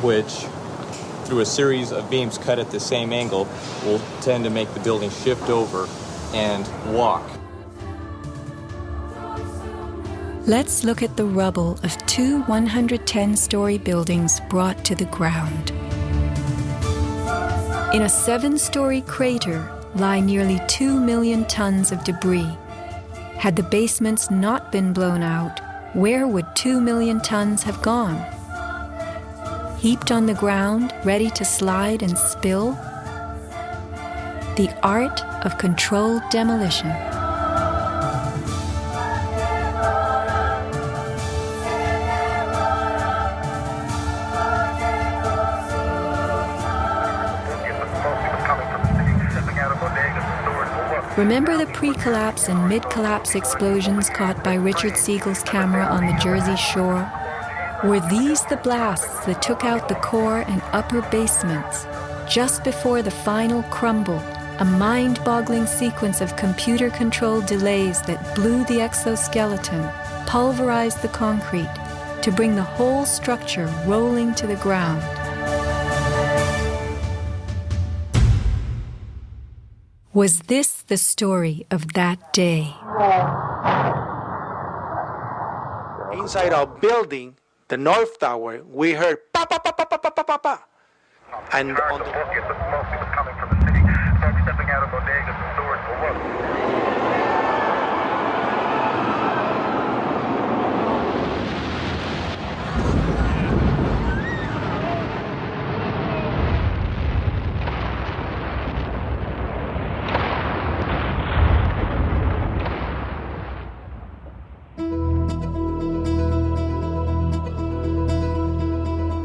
which through a series of beams cut at the same angle will tend to make the building shift over and walk. Let's look at the rubble of two 110-story buildings brought to the ground. In a 7-story crater lie nearly 2 million tons of debris. Had the basements not been blown out, where would 2 million tons have gone? Heaped on the ground, ready to slide and spill? The art of controlled demolition. Remember the pre-collapse and mid-collapse explosions caught by Richard Siegel's camera on the Jersey Shore? Were these the blasts that took out the core and upper basements? Just before the final crumble, a mind-boggling sequence of computer-controlled delays that blew the exoskeleton, pulverized the concrete, to bring the whole structure rolling to the ground. Was this the story of that day? Inside our building, the North Tower, we heard pa pa pa pa pa pa pa pa pa. And on the smoke was coming from the city. Folks stepping out of bodegas and stores for work.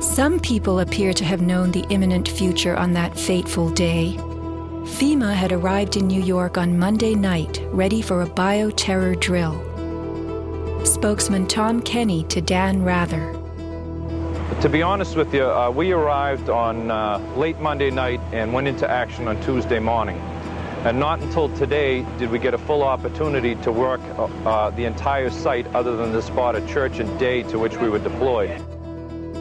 Some people appear to have known the imminent future on that fateful day. FEMA had arrived in New York on Monday night, ready for a bioterror drill. Spokesman Tom Kenny to Dan Rather. To be honest with you, we arrived on late Monday night and went into action on Tuesday morning. And not until today did we get a full opportunity to work the entire site other than the spot at Church and Day to which we were deployed.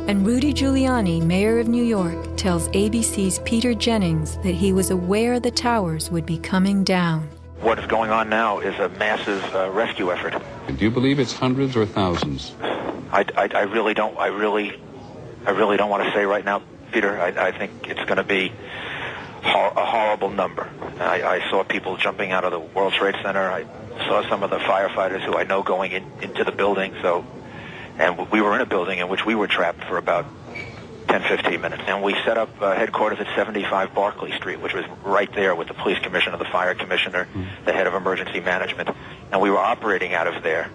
And Rudy Giuliani, mayor of New York, tells ABC's Peter Jennings that he was aware the towers would be coming down. What is going on now is a massive rescue effort. Do you believe it's hundreds or thousands? I really don't want to say right now, Peter. I think it's going to be a horrible number. I saw people jumping out of the World Trade Center. I saw some of the firefighters who I know going into the building. And we were in a building in which we were trapped for about 10, 15 minutes. And we set up headquarters at 75 Barclay Street, which was right there with the police commissioner, the fire commissioner, the head of emergency management. And we were operating out of there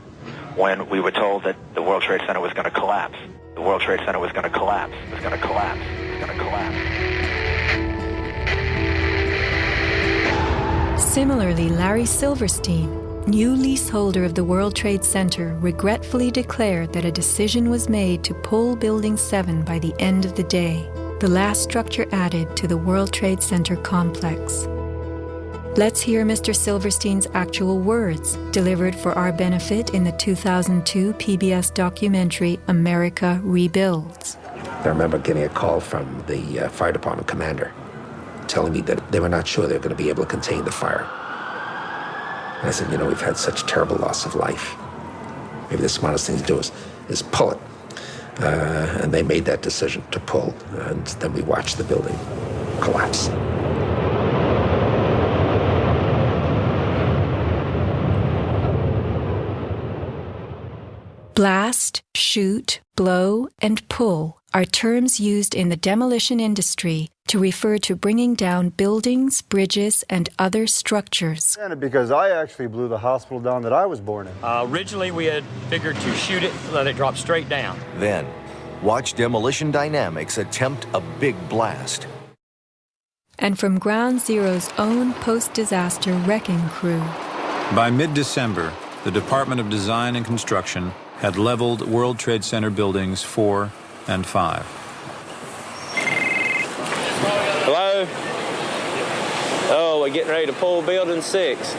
when we were told that the World Trade Center was going to collapse. The World Trade Center was going to collapse. It was going to collapse. It was going to collapse. Similarly, Larry Silverstein, new leaseholder of the World Trade Center, regretfully declared that a decision was made to pull Building 7 by the end of the day, the last structure added to the World Trade Center complex. Let's hear Mr. Silverstein's actual words, delivered for our benefit in the 2002 PBS documentary America Rebuilds. I remember getting a call from the fire department commander telling me that they were not sure they were going to be able to contain the fire. And I said, we've had such terrible loss of life. Maybe the smartest thing to do is pull it. And they made that decision to pull. And then we watched the building collapse. Blast, shoot, blow, and pull are terms used in the demolition industry to refer to bringing down buildings, bridges, and other structures. Because I actually blew the hospital down that I was born in. Originally, we had figured to shoot it, let it drop straight down. Then, watch Demolition Dynamics attempt a big blast. And from Ground Zero's own post-disaster wrecking crew. By mid-December, the Department of Design and Construction had leveled World Trade Center buildings 4 and 5. Hello? Oh, we're getting ready to pull building 6.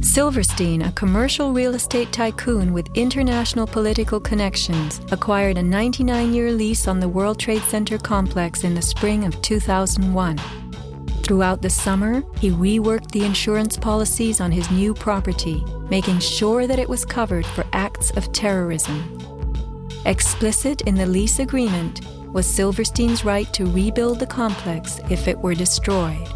Silverstein, a commercial real estate tycoon with international political connections, acquired a 99-year lease on the World Trade Center complex in the spring of 2001. Throughout the summer, he reworked the insurance policies on his new property, making sure that it was covered for acts of terrorism. Explicit in the lease agreement was Silverstein's right to rebuild the complex if it were destroyed.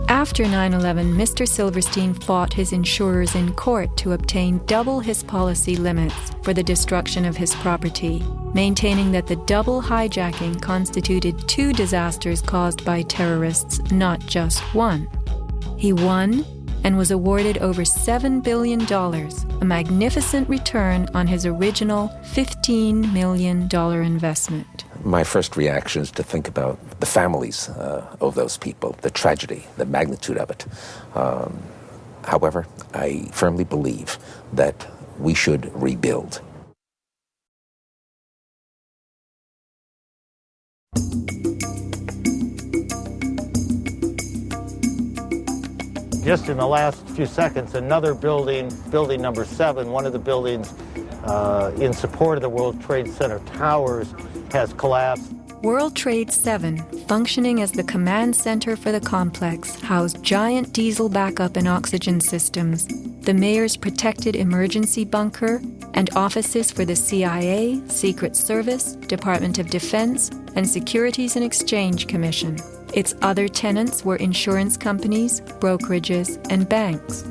After 9/11, Mr. Silverstein fought his insurers in court to obtain double his policy limits for the destruction of his property, maintaining that the double hijacking constituted 2 disasters caused by terrorists, not just one. He won and was awarded over $7 billion, a magnificent return on his original $15 million investment. My first reaction is to think about the families of those people, the tragedy, the magnitude of it. However, I firmly believe that we should rebuild. Just in the last few seconds, another building, building number 7, one of the buildings in support of the World Trade Center towers, has collapsed. World Trade 7, functioning as the command center for the complex, housed giant diesel backup and oxygen systems, the mayor's protected emergency bunker, and offices for the CIA, Secret Service, Department of Defense, and Securities and Exchange Commission. Its other tenants were insurance companies, brokerages, and banks.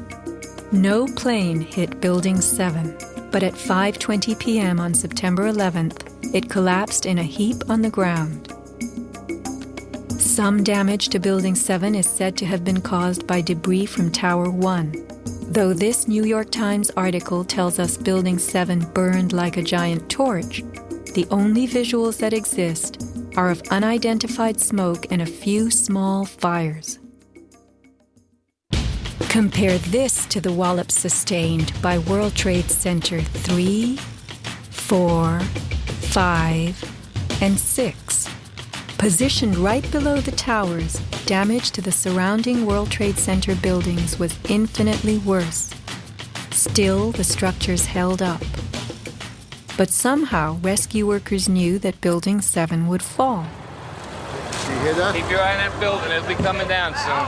No plane hit Building 7, but at 5:20 p.m. on September 11th, it collapsed in a heap on the ground. Some damage to Building 7 is said to have been caused by debris from Tower 1. Though this New York Times article tells us Building 7 burned like a giant torch, the only visuals that exist are of unidentified smoke and a few small fires. Compare this to the wallops sustained by World Trade Center 3, 4, 5, and 6. Positioned right below the towers, damage to the surrounding World Trade Center buildings was infinitely worse. Still, the structures held up. But somehow, rescue workers knew that Building 7 would fall. You hear that? Keep your eye on that building. It'll be coming down soon.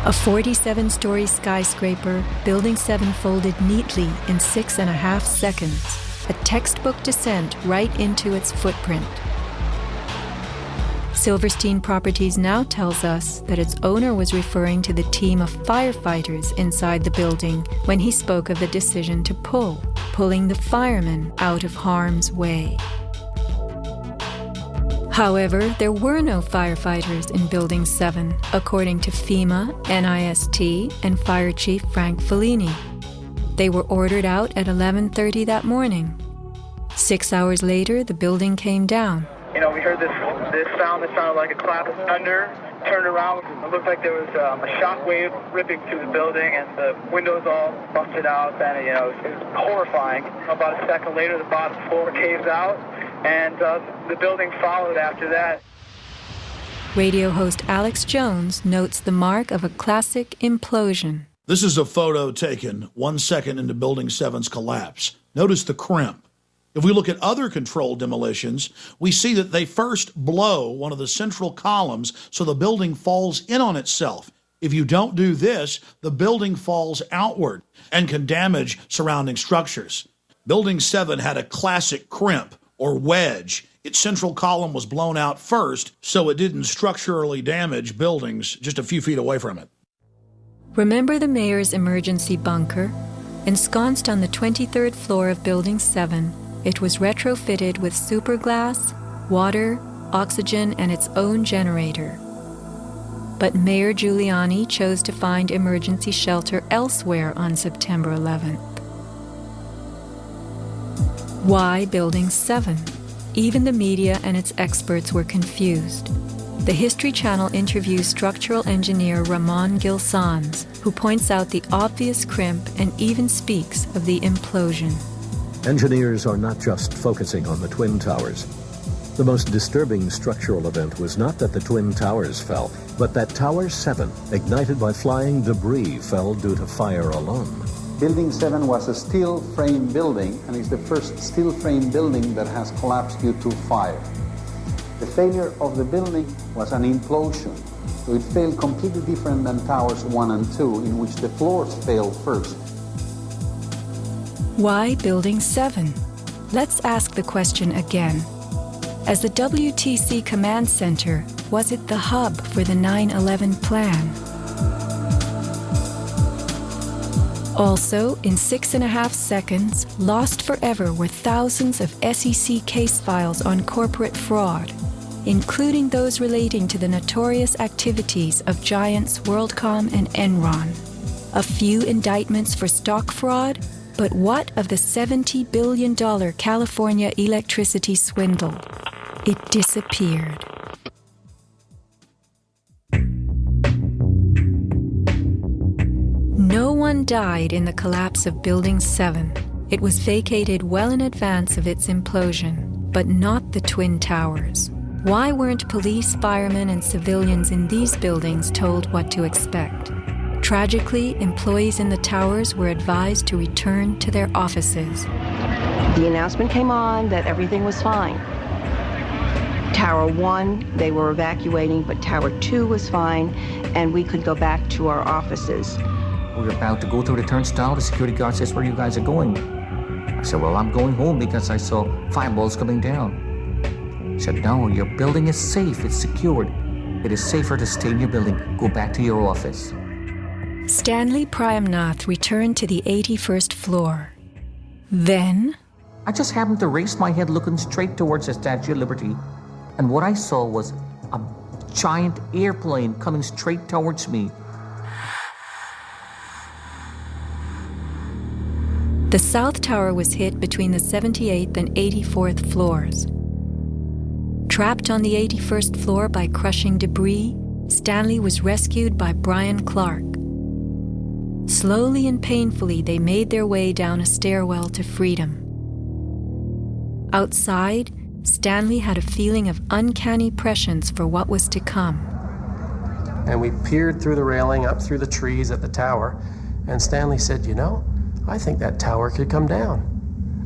A 47-story skyscraper, Building 7 folded neatly in 6.5 seconds, a textbook descent right into its footprint. Silverstein Properties now tells us that its owner was referring to the team of firefighters inside the building when he spoke of the decision to pulling the firemen out of harm's way. However, there were no firefighters in Building 7, according to FEMA, NIST, and Fire Chief Frank Fellini. They were ordered out at 11:30 that morning. 6 hours later, the building came down. You know, we heard this sound that sounded like a clap of thunder. Turned around, it looked like there was a shock wave ripping through the building, and the windows all busted out. And it was horrifying. About a second later, the bottom floor caves out, and the building followed after that. Radio host Alex Jones notes the mark of a classic implosion. This is a photo taken 1 second into Building 7's collapse. Notice the crimp. If we look at other controlled demolitions, we see that they first blow one of the central columns so the building falls in on itself. If you don't do this, the building falls outward and can damage surrounding structures. Building 7 had a classic crimp or wedge. Its central column was blown out first, so it didn't structurally damage buildings just a few feet away from it. Remember the mayor's emergency bunker? Ensconced on the 23rd floor of Building 7, it was retrofitted with superglass, water, oxygen, and its own generator. But Mayor Giuliani chose to find emergency shelter elsewhere on September 11th. Why Building 7? Even the media and its experts were confused. The History Channel interviews structural engineer Ramon Gilsans, who points out the obvious crimp and even speaks of the implosion. Engineers are not just focusing on the Twin Towers. The most disturbing structural event was not that the Twin Towers fell, but that Tower 7, ignited by flying debris, fell due to fire alone. Building 7 was a steel frame building, and it's the first steel frame building that has collapsed due to fire. The failure of the building was an implosion, so it failed completely different than Towers 1 and 2, in which the floors failed first. Why Building 7? Let's ask the question again. As the WTC Command Center, was it the hub for the 9/11 plan? Also, in 6.5 seconds, lost forever were thousands of SEC case files on corporate fraud, including those relating to the notorious activities of giants WorldCom and Enron. A few indictments for stock fraud, but what of the $70 billion California electricity swindle? It disappeared. No one died in the collapse of Building 7. It was vacated well in advance of its implosion, but not the Twin Towers. Why weren't police, firemen, and civilians in these buildings told what to expect? Tragically, employees in the towers were advised to return to their offices. The announcement came on that everything was fine. Tower 1, they were evacuating, but Tower 2 was fine, and we could go back to our offices. We were about to go through the turnstile. The security guard says, "Where you guys are going?" I said, "Well, I'm going home because I saw fireballs coming down." He said, "No, your building is safe. It's secured. It is safer to stay in your building. Go back to your office." Stanley Prayamnath returned to the 81st floor. Then, I just happened to raise my head looking straight towards the Statue of Liberty, and what I saw was a giant airplane coming straight towards me. the South Tower was hit between the 78th and 84th floors. Trapped on the 81st floor by crushing debris, Stanley was rescued by Brian Clark. Slowly and painfully, they made their way down a stairwell to freedom. Outside, Stanley had a feeling of uncanny prescience for what was to come. And we peered through the railing up through the trees at the tower, and Stanley said, "You know, I think that tower could come down."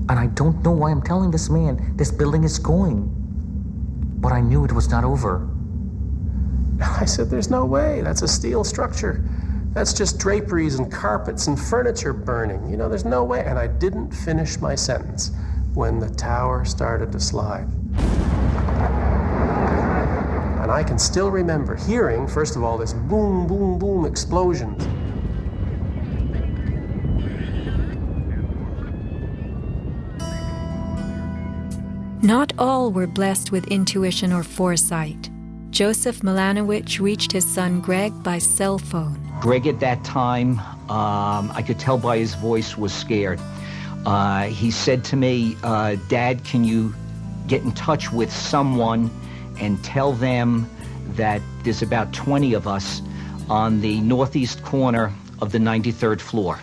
And I don't know why I'm telling this man this building is going. But I knew it was not over. I said, "There's no way. That's a steel structure. That's just draperies and carpets and furniture burning. You know, there's no way." And I didn't finish my sentence when the tower started to slide. And I can still remember hearing, first of all, this boom, boom, boom explosions. Not all were blessed with intuition or foresight. Joseph Milanowicz reached his son Greg by cell phone. Greg at that time, I could tell by his voice, was scared. He said to me, "Dad, can you get in touch with someone and tell them that there's about 20 of us on the northeast corner of the 93rd floor."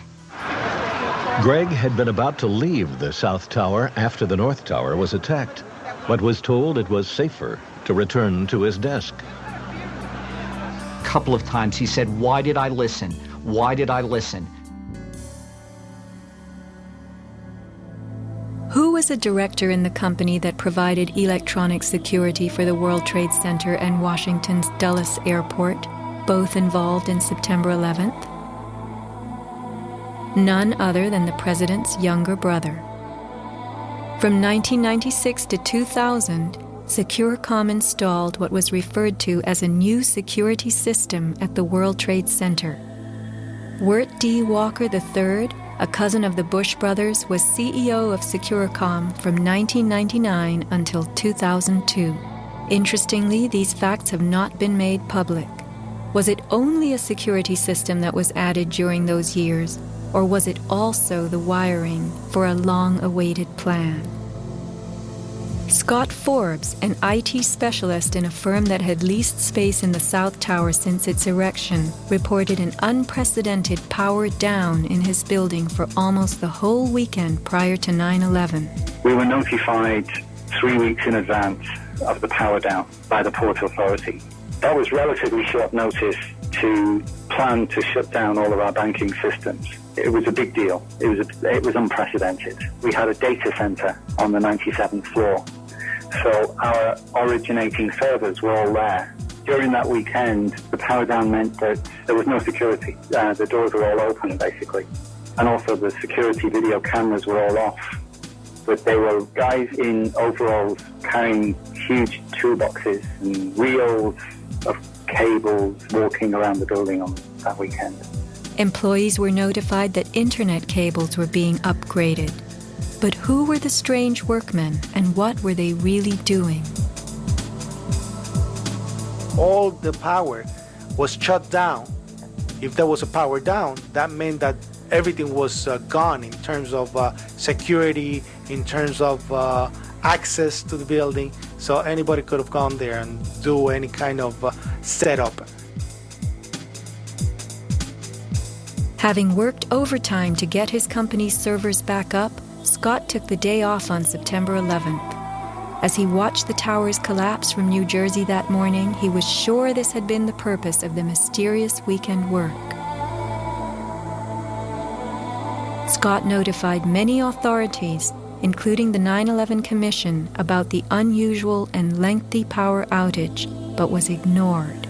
Greg had been about to leave the South Tower after the North Tower was attacked, but was told it was safer to return to his desk. A couple of times he said, "Why did I listen? Why did I listen?" Who was a director in the company that provided electronic security for the World Trade Center and Washington's Dulles Airport, both involved in September 11th? None other than the president's younger brother. From 1996 to 2000, SecureCom installed what was referred to as a new security system at the World Trade Center. Wirt D. Walker III, a cousin of the Bush brothers, was CEO of SecureCom from 1999 until 2002. Interestingly, these facts have not been made public. Was it only a security system that was added during those years, or was it also the wiring for a long-awaited plan? Scott Forbes, an IT specialist in a firm that had leased space in the South Tower since its erection, reported an unprecedented power down in his building for almost the whole weekend prior to 9/11. We were notified 3 weeks in advance of the power down by the Port Authority. That was relatively short notice to plan to shut down all of our banking systems. It was a big deal. It was unprecedented. We had a data center on the 97th floor, so our originating servers were all there. During that weekend, the power down meant that there was no security. The doors were all open, basically. And also the security video cameras were all off. But they were guys in overalls carrying huge toolboxes and reels of cables walking around the building on that weekend. Employees were notified that internet cables were being upgraded. But who were the strange workmen, and what were they really doing? All the power was shut down. If there was a power down, that meant that everything was gone in terms of security, in terms of access to the building. So anybody could have gone there and do any kind of setup. Having worked overtime to get his company's servers back up, Scott took the day off on September 11th. As he watched the towers collapse from New Jersey that morning, he was sure this had been the purpose of the mysterious weekend work. Scott notified many authorities, including the 9/11 Commission, about the unusual and lengthy power outage, but was ignored.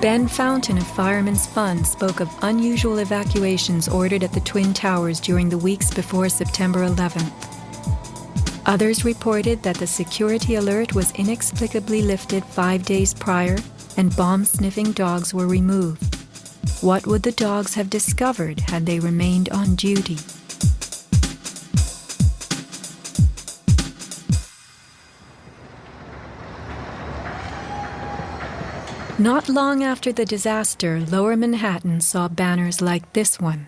Ben Fountain of Fireman's Fund spoke of unusual evacuations ordered at the Twin Towers during the weeks before September 11th. Others reported that the security alert was inexplicably lifted 5 days prior and bomb-sniffing dogs were removed. What would the dogs have discovered had they remained on duty? Not long after the disaster, Lower Manhattan saw banners like this one.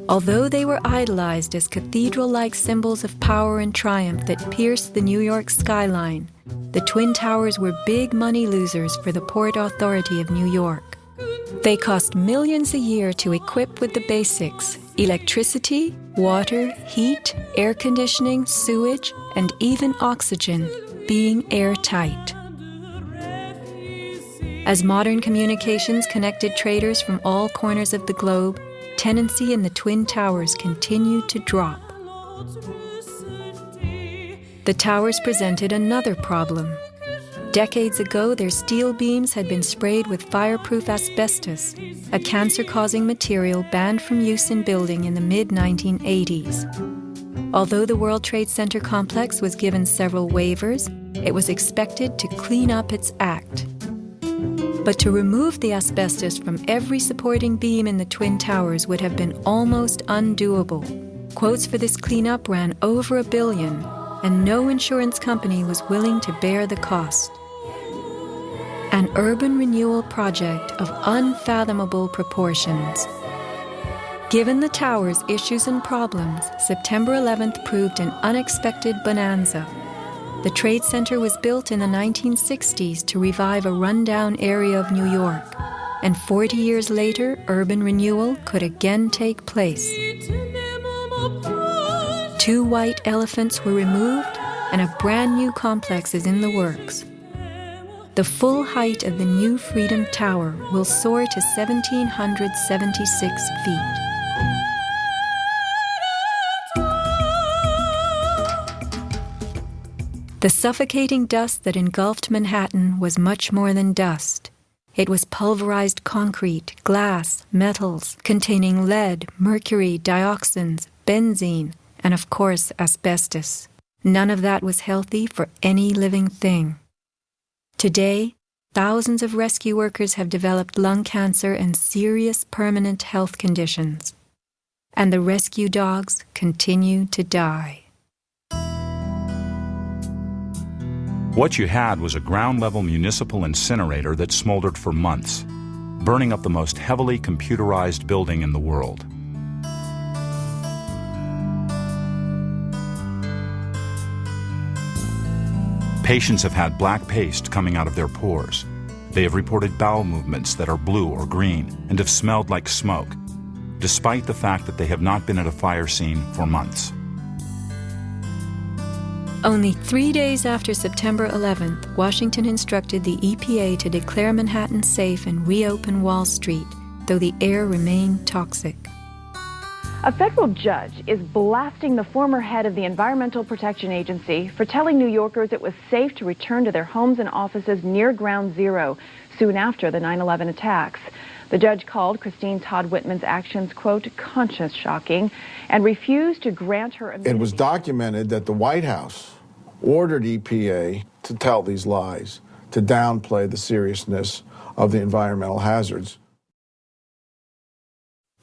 Although they were idolized as cathedral-like symbols of power and triumph that pierced the New York skyline, the Twin Towers were big money losers for the Port Authority of New York. They cost millions a year to equip with the basics: electricity, water, heat, air conditioning, sewage, and even oxygen, being airtight. As modern communications connected traders from all corners of the globe, tenancy in the Twin Towers continued to drop. The towers presented another problem. Decades ago, their steel beams had been sprayed with fireproof asbestos, a cancer-causing material banned from use in building in the mid-1980s. Although the World Trade Center complex was given several waivers, it was expected to clean up its act. But to remove the asbestos from every supporting beam in the Twin Towers would have been almost undoable. Quotes for this cleanup ran over $1 billion, and no insurance company was willing to bear the cost. An urban renewal project of unfathomable proportions. Given the tower's issues and problems, September 11th proved an unexpected bonanza. The Trade Center was built in the 1960s to revive a rundown area of New York, and 40 years later, urban renewal could again take place. 2 white elephants were removed, and a brand new complex is in the works. The full height of the new Freedom Tower will soar to 1,776 feet. The suffocating dust that engulfed Manhattan was much more than dust. It was pulverized concrete, glass, metals containing lead, mercury, dioxins, benzene, and of course asbestos. None of that was healthy for any living thing. Today, thousands of rescue workers have developed lung cancer and serious permanent health conditions. And the rescue dogs continue to die. What you had was a ground-level municipal incinerator that smoldered for months, burning up the most heavily computerized building in the world. Patients have had black paste coming out of their pores. They have reported bowel movements that are blue or green and have smelled like smoke, despite the fact that they have not been at a fire scene for months. Only 3 days after September 11th, Washington instructed the EPA to declare Manhattan safe and reopen Wall Street, though the air remained toxic. A federal judge is blasting the former head of the Environmental Protection Agency for telling New Yorkers it was safe to return to their homes and offices near Ground Zero soon after the 9/11 attacks. The judge called Christine Todd Whitman's actions, quote, conscience shocking, and refused to grant her immunity. It was documented that the White House ordered EPA to tell these lies, to downplay the seriousness of the environmental hazards.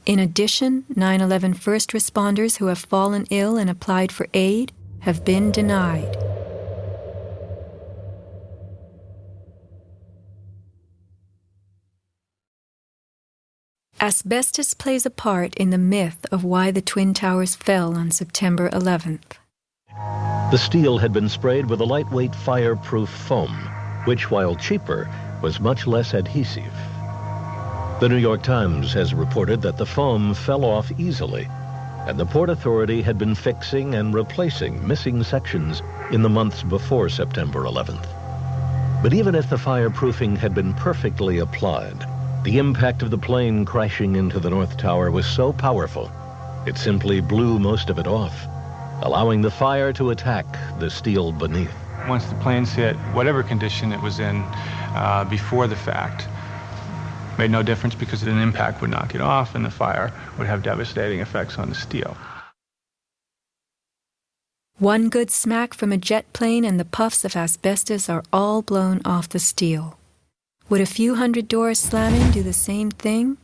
In addition, 9/11 first responders who have fallen ill and applied for aid have been denied. Asbestos plays a part in the myth of why the Twin Towers fell on September 11th. The steel had been sprayed with a lightweight fireproof foam, which, while cheaper, was much less adhesive. The New York Times has reported that the foam fell off easily, and the Port Authority had been fixing and replacing missing sections in the months before September 11th. But even if the fireproofing had been perfectly applied, the impact of the plane crashing into the North Tower was so powerful, it simply blew most of it off, allowing the fire to attack the steel beneath. Once the planes hit, whatever condition it was in before the fact, made no difference because an impact would knock it off and the fire would have devastating effects on the steel. One good smack from a jet plane and the puffs of asbestos are all blown off the steel. Would a few hundred doors slamming do the same thing?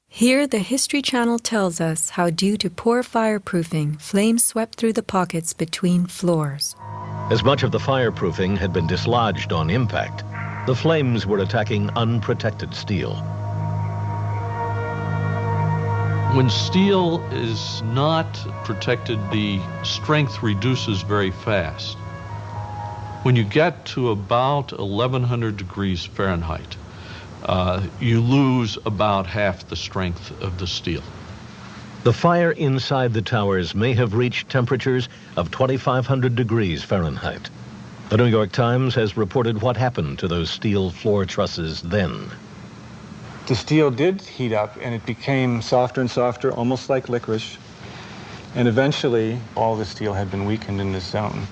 Here, the History Channel tells us how, due to poor fireproofing, flames swept through the pockets between floors. As much of the fireproofing had been dislodged on impact, the flames were attacking unprotected steel. When steel is not protected, the strength reduces very fast. When you get to about 1100 degrees Fahrenheit, you lose about half the strength of the steel. The fire inside the towers may have reached temperatures of 2500 degrees Fahrenheit. The New York Times has reported what happened to those steel floor trusses then. The steel did heat up and it became softer and softer, almost like licorice. And eventually, all the steel had been weakened in this zone.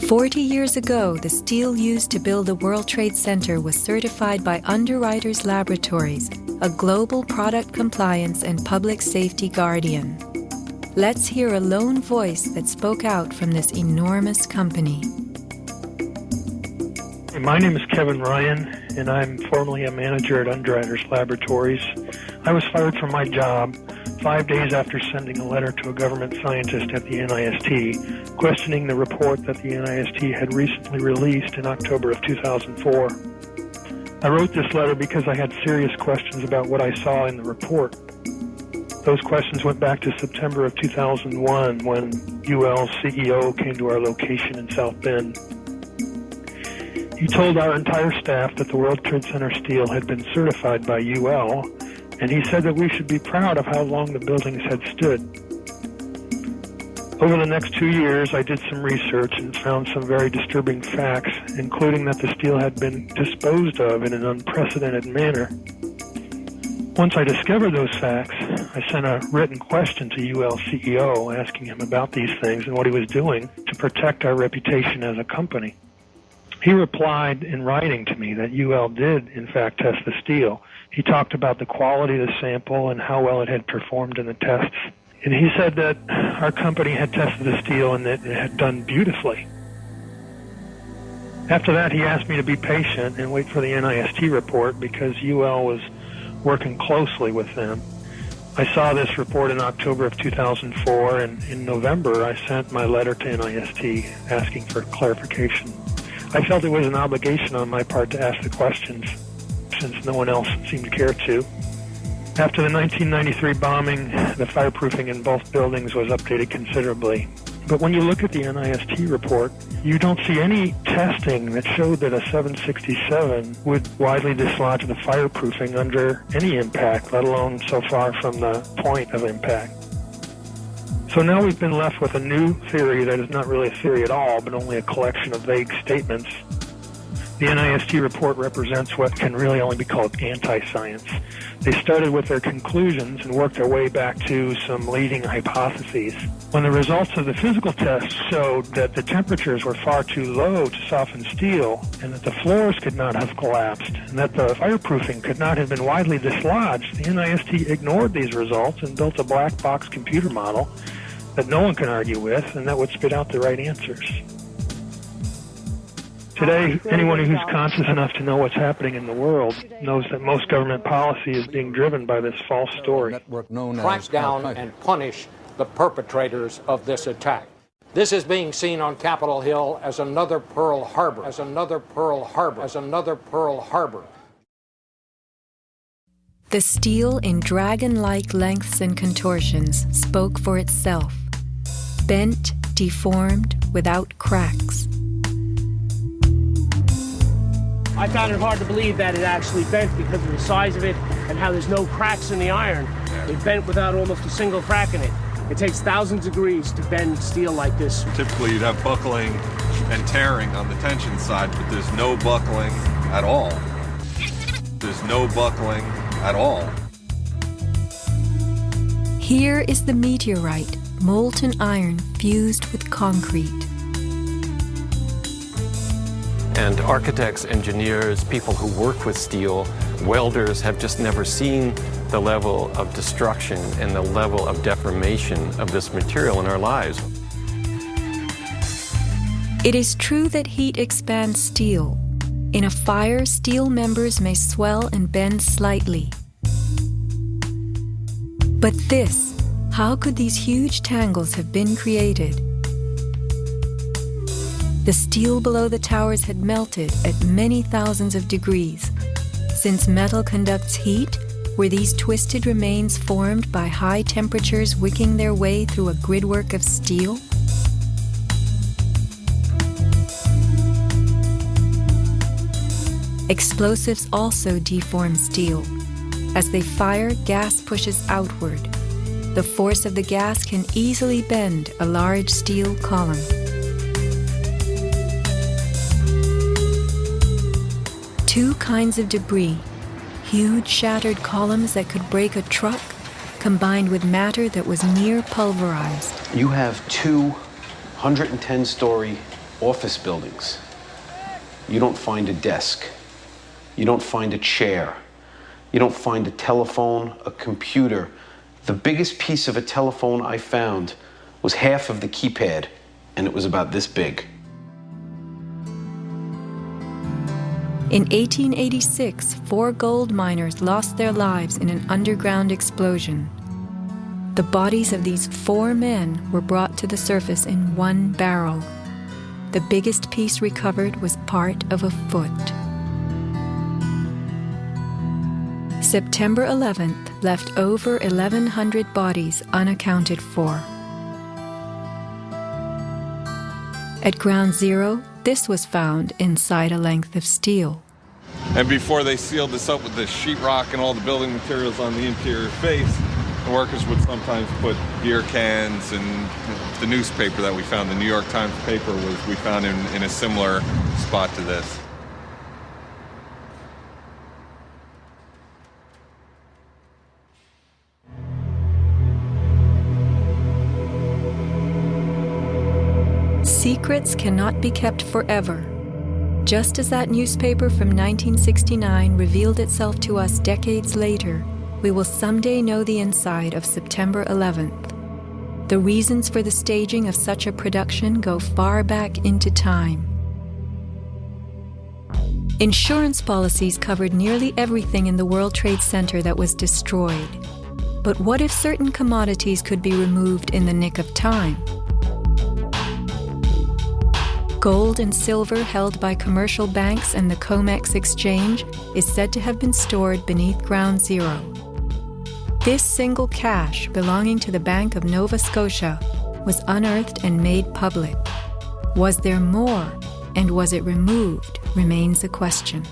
40 years ago, the steel used to build the World Trade Center was certified by Underwriters Laboratories, a global product compliance and public safety guardian. Let's hear a lone voice that spoke out from this enormous company. My name is Kevin Ryan, and I'm formerly a manager at Underwriters Laboratories. I was fired from my job 5 days after sending a letter to a government scientist at the NIST, questioning the report that the NIST had recently released in October of 2004. I wrote this letter because I had serious questions about what I saw in the report. Those questions went back to September of 2001 when UL's CEO came to our location in South Bend. He told our entire staff that the World Trade Center steel had been certified by UL, and he said that we should be proud of how long the buildings had stood. Over the next 2 years, I did some research and found some very disturbing facts, including that the steel had been disposed of in an unprecedented manner. Once I discovered those facts, I sent a written question to UL CEO asking him about these things and what he was doing to protect our reputation as a company. He replied in writing to me that UL did, in fact, test the steel. He talked about the quality of the sample and how well it had performed in the tests. And he said that our company had tested the steel and that it had done beautifully. After that, he asked me to be patient and wait for the NIST report because UL was working closely with them. I saw this report in October of 2004, and in November I sent my letter to NIST asking for clarification. I felt it was an obligation on my part to ask the questions, since no one else seemed to care to. After the 1993 bombing, the fireproofing in both buildings was updated considerably. But when you look at the NIST report, you don't see any testing that showed that a 767 would widely dislodge the fireproofing under any impact, let alone so far from the point of impact. So now we've been left with a new theory that is not really a theory at all, but only a collection of vague statements. The NIST report represents what can really only be called anti-science. They started with their conclusions and worked their way back to some leading hypotheses. When the results of the physical tests showed that the temperatures were far too low to soften steel, and that the floors could not have collapsed, and that the fireproofing could not have been widely dislodged, the NIST ignored these results and built a black box computer model that no one can argue with and that would spit out the right answers. Today, anyone who's conscious enough to know what's happening in the world knows that most government policy is being driven by this false story. Crack down and punish the perpetrators of this attack. This is being seen on Capitol Hill as another Pearl Harbor, as another Pearl Harbor, as another Pearl Harbor. The steel in dragon-like lengths and contortions spoke for itself. Bent, deformed, without cracks. I found it hard to believe that it actually bent because of the size of it and how there's no cracks in the iron. It bent without almost a single crack in it. It takes thousands of degrees to bend steel like this. Typically you'd have buckling and tearing on the tension side, but there's no buckling at all. There's no buckling at all. Here is the meteorite, molten iron fused with concrete. And architects, engineers, people who work with steel, welders have just never seen the level of destruction and the level of deformation of this material in our lives. It is true that heat expands steel. In a fire, steel members may swell and bend slightly. But this, how could these huge tangles have been created? The steel below the towers had melted at many thousands of degrees. Since metal conducts heat, were these twisted remains formed by high temperatures wicking their way through a gridwork of steel? Explosives also deform steel. As they fire, gas pushes outward. The force of the gas can easily bend a large steel column. Two kinds of debris, huge shattered columns that could break a truck, combined with matter that was near pulverized. You have 2 110-story office buildings. You don't find a desk. You don't find a chair. You don't find a telephone, a computer. The biggest piece of a telephone I found was half of the keypad, and it was about this big. In 1886, 4 gold miners lost their lives in an underground explosion. The bodies of these 4 men were brought to the surface in one barrel. The biggest piece recovered was part of a foot. September 11th left over 1,100 bodies unaccounted for. At Ground Zero, this was found inside a length of steel. And before they sealed this up with the sheetrock and all the building materials on the interior face, the workers would sometimes put beer cans and the newspaper that we found, the New York Times paper, we found in a similar spot to this. Secrets cannot be kept forever. Just as that newspaper from 1969 revealed itself to us decades later, we will someday know the inside of September 11th. The reasons for the staging of such a production go far back into time. Insurance policies covered nearly everything in the World Trade Center that was destroyed. But what if certain commodities could be removed in the nick of time? Gold and silver held by commercial banks and the COMEX exchange is said to have been stored beneath Ground Zero. This single cache belonging to the Bank of Nova Scotia was unearthed and made public. Was there more, and was it removed, remains a question.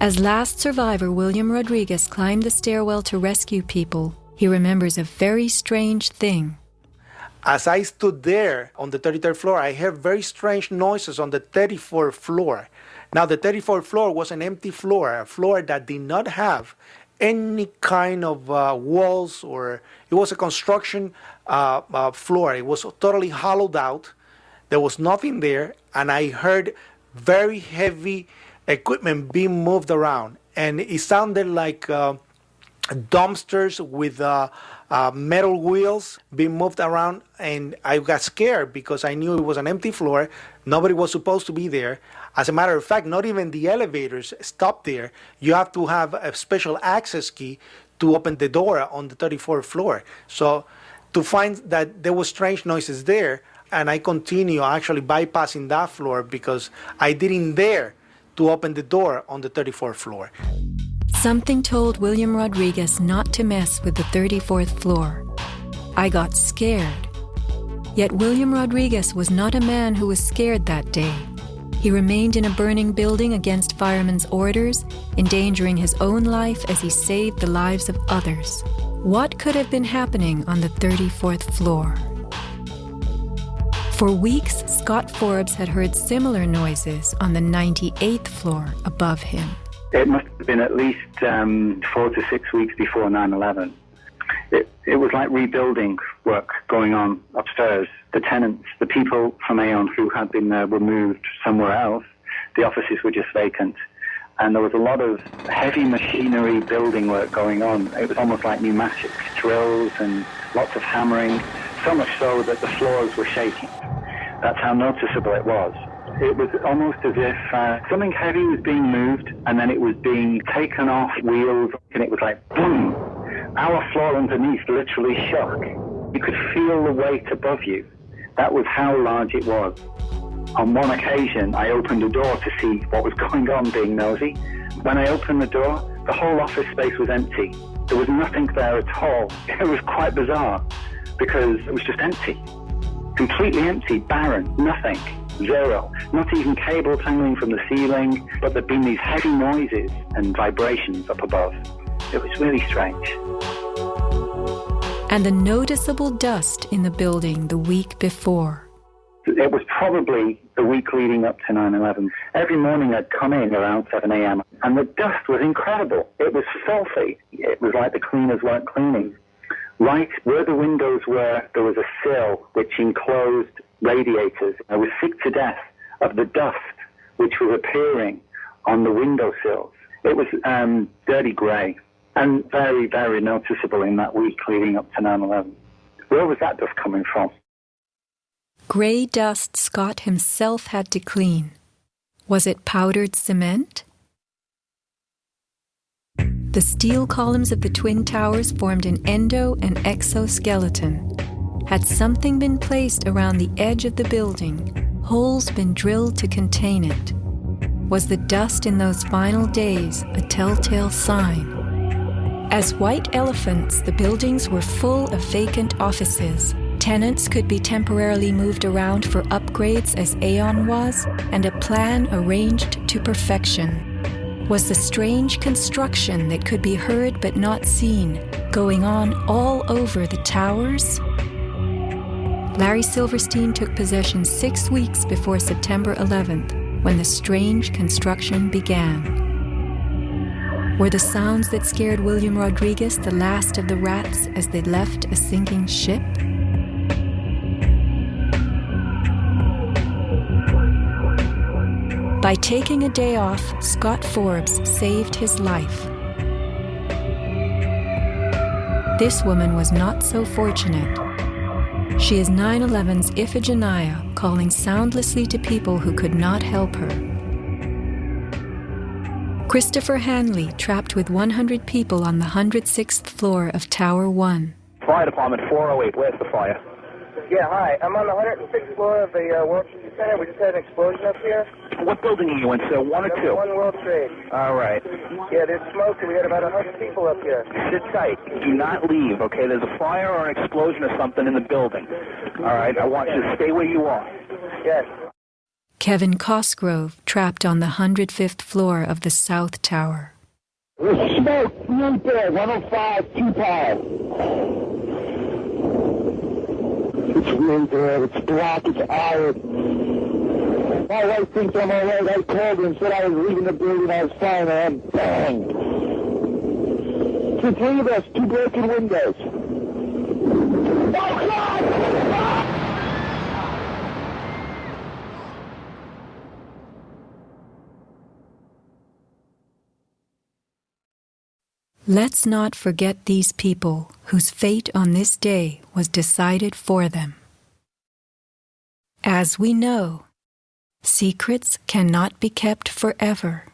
As last survivor William Rodriguez climbed the stairwell to rescue people, He remembers a very strange thing. As I stood there on the 33rd floor, I heard very strange noises on the 34th floor. Now, the 34th floor was an empty floor, a floor that did not have any kind of walls, or it was a construction floor. It was totally hollowed out. There was nothing there, and I heard very heavy equipment being moved around, and it sounded like dumpsters with metal wheels being moved around, and I got scared because I knew it was an empty floor. Nobody was supposed to be there. As a matter of fact, not even the elevators stopped there. You have to have a special access key to open the door on the 34th floor. So to find that there were strange noises there, and I continue actually bypassing that floor because I didn't dare to open the door on the 34th floor. Something told William Rodriguez not to mess with the 34th floor. I got scared. Yet William Rodriguez was not a man who was scared that day. He remained in a burning building against firemen's orders, endangering his own life as he saved the lives of others. What could have been happening on the 34th floor? For weeks, Scott Forbes had heard similar noises on the 98th floor above him. It must have been at least 4 to 6 weeks before 9/11. It was like rebuilding work going on upstairs. The tenants, the people from Aon who had been there were moved somewhere else. The offices were just vacant. And there was a lot of heavy machinery building work going on. It was almost like pneumatic drills and lots of hammering, so much so that the floors were shaking. That's how noticeable it was. It was almost as if something heavy was being moved and then it was being taken off wheels, and it was like boom. Our floor underneath literally shook. You could feel the weight above you. That was how large it was. On one occasion, I opened a door to see what was going on, being nosy. When I opened the door, the whole office space was empty. There was nothing there at all. It was quite bizarre because it was just empty. Completely empty, barren, nothing, zero. Not even cables hanging from the ceiling, but there'd been these heavy noises and vibrations up above. It was really strange. And the noticeable dust in the building the week before. It was probably the week leading up to 9/11. Every morning I'd come in around 7 a.m. and the dust was incredible. It was filthy. It was like the cleaners weren't cleaning. Right where the windows were, there was a sill which enclosed radiators. I was sick to death of the dust which was appearing on the windowsills. It was dirty grey and very, very noticeable in that week leading up to 9/11. Where was that dust coming from? Grey dust Scott himself had to clean. Was it powdered cement? The steel columns of the Twin Towers formed an endo and exoskeleton. Had something been placed around the edge of the building, holes been drilled to contain it? Was the dust in those final days a telltale sign? As white elephants, the buildings were full of vacant offices. Tenants could be temporarily moved around for upgrades as Aon was, and a plan arranged to perfection. Was the strange construction that could be heard but not seen going on all over the towers? Larry Silverstein took possession 6 weeks before September 11th, when the strange construction began. Were the sounds that scared William Rodriguez the last of the rats as they left a sinking ship? By taking a day off, Scott Forbes saved his life. This woman was not so fortunate. She is 9/11's Iphigenia, calling soundlessly to people who could not help her. Christopher Hanley, trapped with 100 people on the 106th floor of Tower 1. Fire Department 408, where's the fire? Yeah, hi. I'm on the 106th floor of the World Trade Center. We just had an explosion up here. What building are you in, sir? 1 or 2? 1 World Trade. All right. Yeah, there's smoke, and we had about 100 people up here. Sit tight. Do not leave, okay? There's a fire or an explosion or something in the building. All right? I want you to stay where you are. Yes. Kevin Cosgrove, trapped on the 105th floor of the South Tower. There's smoke right there, 105, 2 power. It's really there, it's black, it's iron. My wife thinks I'm all right. I called her and said I was leaving the building, I was fine, and bang. The 3 of us, 2 broken windows. Oh, God! Let's not forget these people whose fate on this day was decided for them. As we know, secrets cannot be kept forever.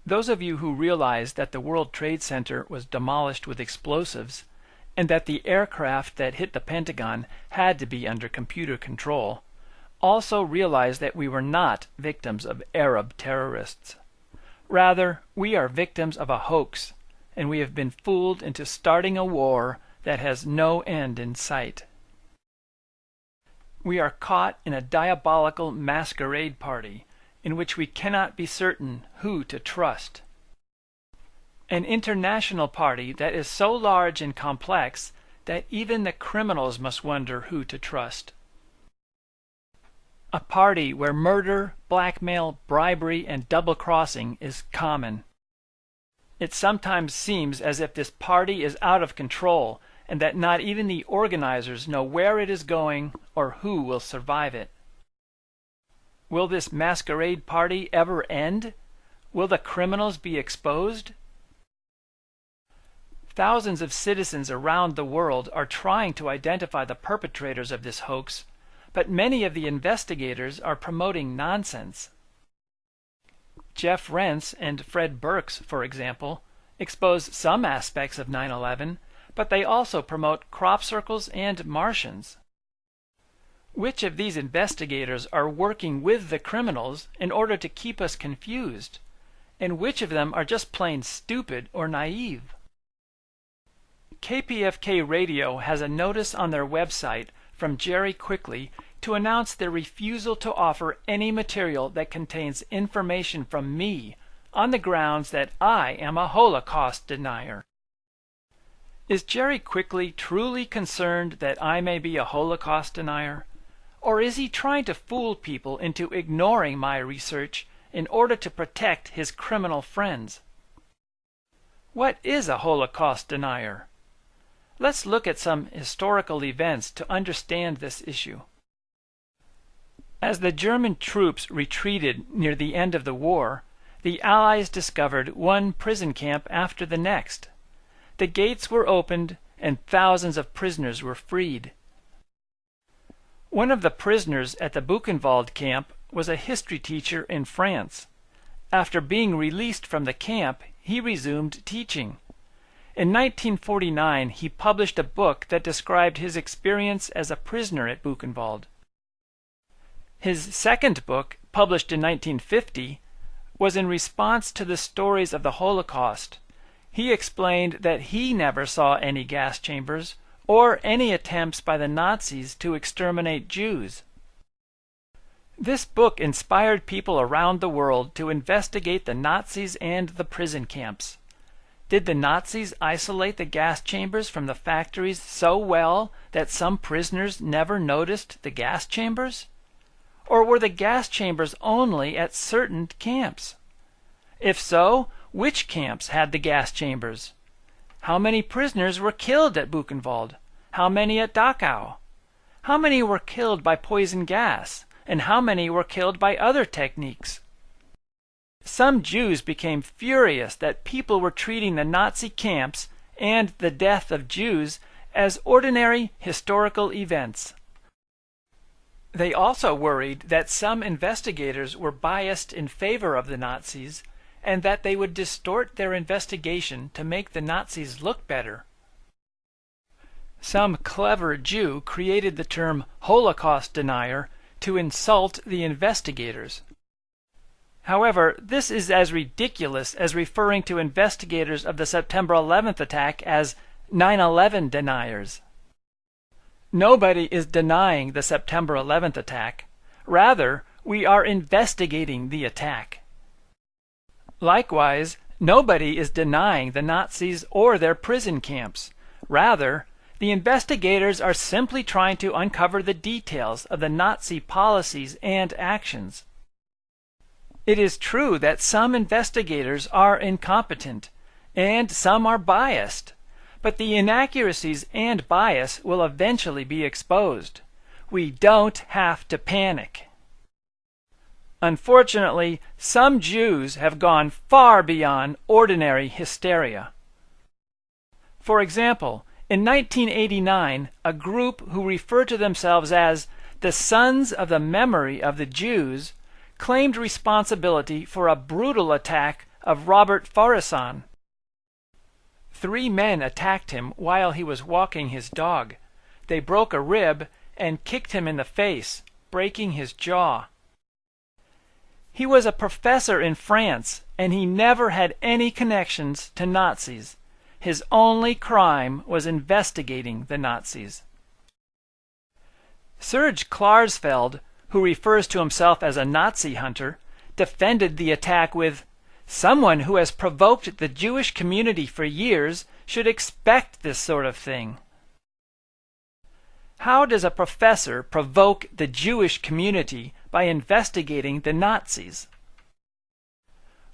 Those of you who realize that the World Trade Center was demolished with explosives, and that the aircraft that hit the Pentagon had to be under computer control, also realize that we were not victims of Arab terrorists. Rather, we are victims of a hoax, and we have been fooled into starting a war that has no end in sight. We are caught in a diabolical masquerade party in which we cannot be certain who to trust. An international party that is so large and complex that even the criminals must wonder who to trust. A party where murder, blackmail, bribery, and double-crossing is common. It sometimes seems as if this party is out of control and that not even the organizers know where it is going or who will survive it. Will this masquerade party ever end? Will the criminals be exposed? Thousands of citizens around the world are trying to identify the perpetrators of this hoax, but many of the investigators are promoting nonsense. Jeff Rense and Fred Burks, for example, expose some aspects of 9/11, but they also promote crop circles and Martians. Which of these investigators are working with the criminals in order to keep us confused, and which of them are just plain stupid or naive? KPFK Radio has a notice on their website from Jerry Quickly to announce their refusal to offer any material that contains information from me on the grounds that I am a Holocaust denier. Is Jerry Quickly truly concerned that I may be a Holocaust denier? Or is he trying to fool people into ignoring my research in order to protect his criminal friends? What is a Holocaust denier? Let's look at some historical events to understand this issue. As the German troops retreated near the end of the war, the Allies discovered one prison camp after the next. The gates were opened and thousands of prisoners were freed. One of the prisoners at the Buchenwald camp was a history teacher in France. After being released from the camp, he resumed teaching. In 1949, he published a book that described his experience as a prisoner at Buchenwald. His second book, published in 1950, was in response to the stories of the Holocaust. He explained that he never saw any gas chambers or any attempts by the Nazis to exterminate Jews. This book inspired people around the world to investigate the Nazis and the prison camps. Did the Nazis isolate the gas chambers from the factories so well that some prisoners never noticed the gas chambers? Or were the gas chambers only at certain camps? If so, which camps had the gas chambers? How many prisoners were killed at Buchenwald? How many at Dachau? How many were killed by poison gas? And how many were killed by other techniques? Some Jews became furious that people were treating the Nazi camps and the death of Jews as ordinary historical events. They also worried that some investigators were biased in favor of the Nazis and that they would distort their investigation to make the Nazis look better. Some clever Jew created the term Holocaust denier to insult the investigators. However, this is as ridiculous as referring to investigators of the September 11th attack as 9/11 deniers. Nobody is denying the September 11th attack. Rather, we are investigating the attack. Likewise, nobody is denying the Nazis or their prison camps. Rather, the investigators are simply trying to uncover the details of the Nazi policies and actions. It is true that some investigators are incompetent, and some are biased, but the inaccuracies and bias will eventually be exposed. We don't have to panic. Unfortunately, some Jews have gone far beyond ordinary hysteria. For example, in 1989, a group who referred to themselves as the Sons of the Memory of the Jews claimed responsibility for a brutal attack of Robert Foresson. 3 men attacked him while he was walking his dog. They broke a rib and kicked him in the face, breaking his jaw. He was a professor in France, and he never had any connections to Nazis. His only crime was investigating the Nazis. Serge Klarsfeld, who refers to himself as a Nazi hunter, defended the attack with, "Someone who has provoked the Jewish community for years should expect this sort of thing." How does a professor provoke the Jewish community by investigating the Nazis?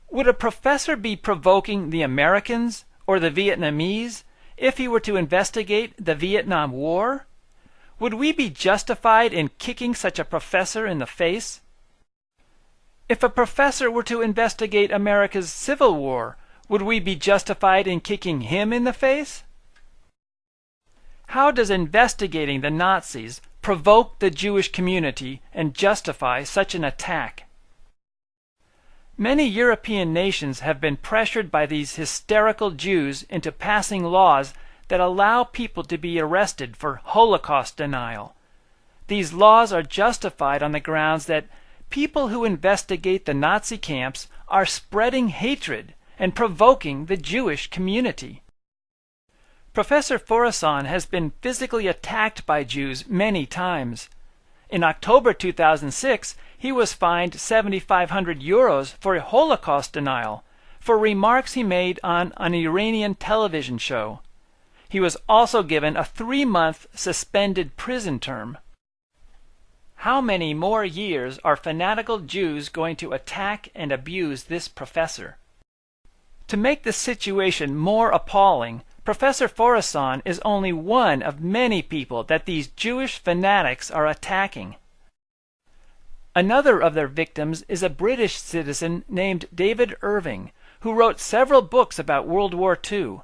Would a professor be provoking the Americans or the Vietnamese if he were to investigate the Vietnam War? Would we be justified in kicking such a professor in the face? If a professor were to investigate America's Civil War, would we be justified in kicking him in the face? How does investigating the Nazis provoke the Jewish community and justify such an attack? Many European nations have been pressured by these hysterical Jews into passing laws that allow people to be arrested for Holocaust denial. These laws are justified on the grounds that people who investigate the Nazi camps are spreading hatred and provoking the Jewish community. Professor Foresson has been physically attacked by Jews many times. In October 2006, he was fined 7,500 euros for a Holocaust denial for remarks he made on an Iranian television show. He was also given a 3-month suspended prison term. How many more years are fanatical Jews going to attack and abuse this professor? To make the situation more appalling, Professor Foresson is only one of many people that these Jewish fanatics are attacking. Another of their victims is a British citizen named David Irving, who wrote several books about World War II.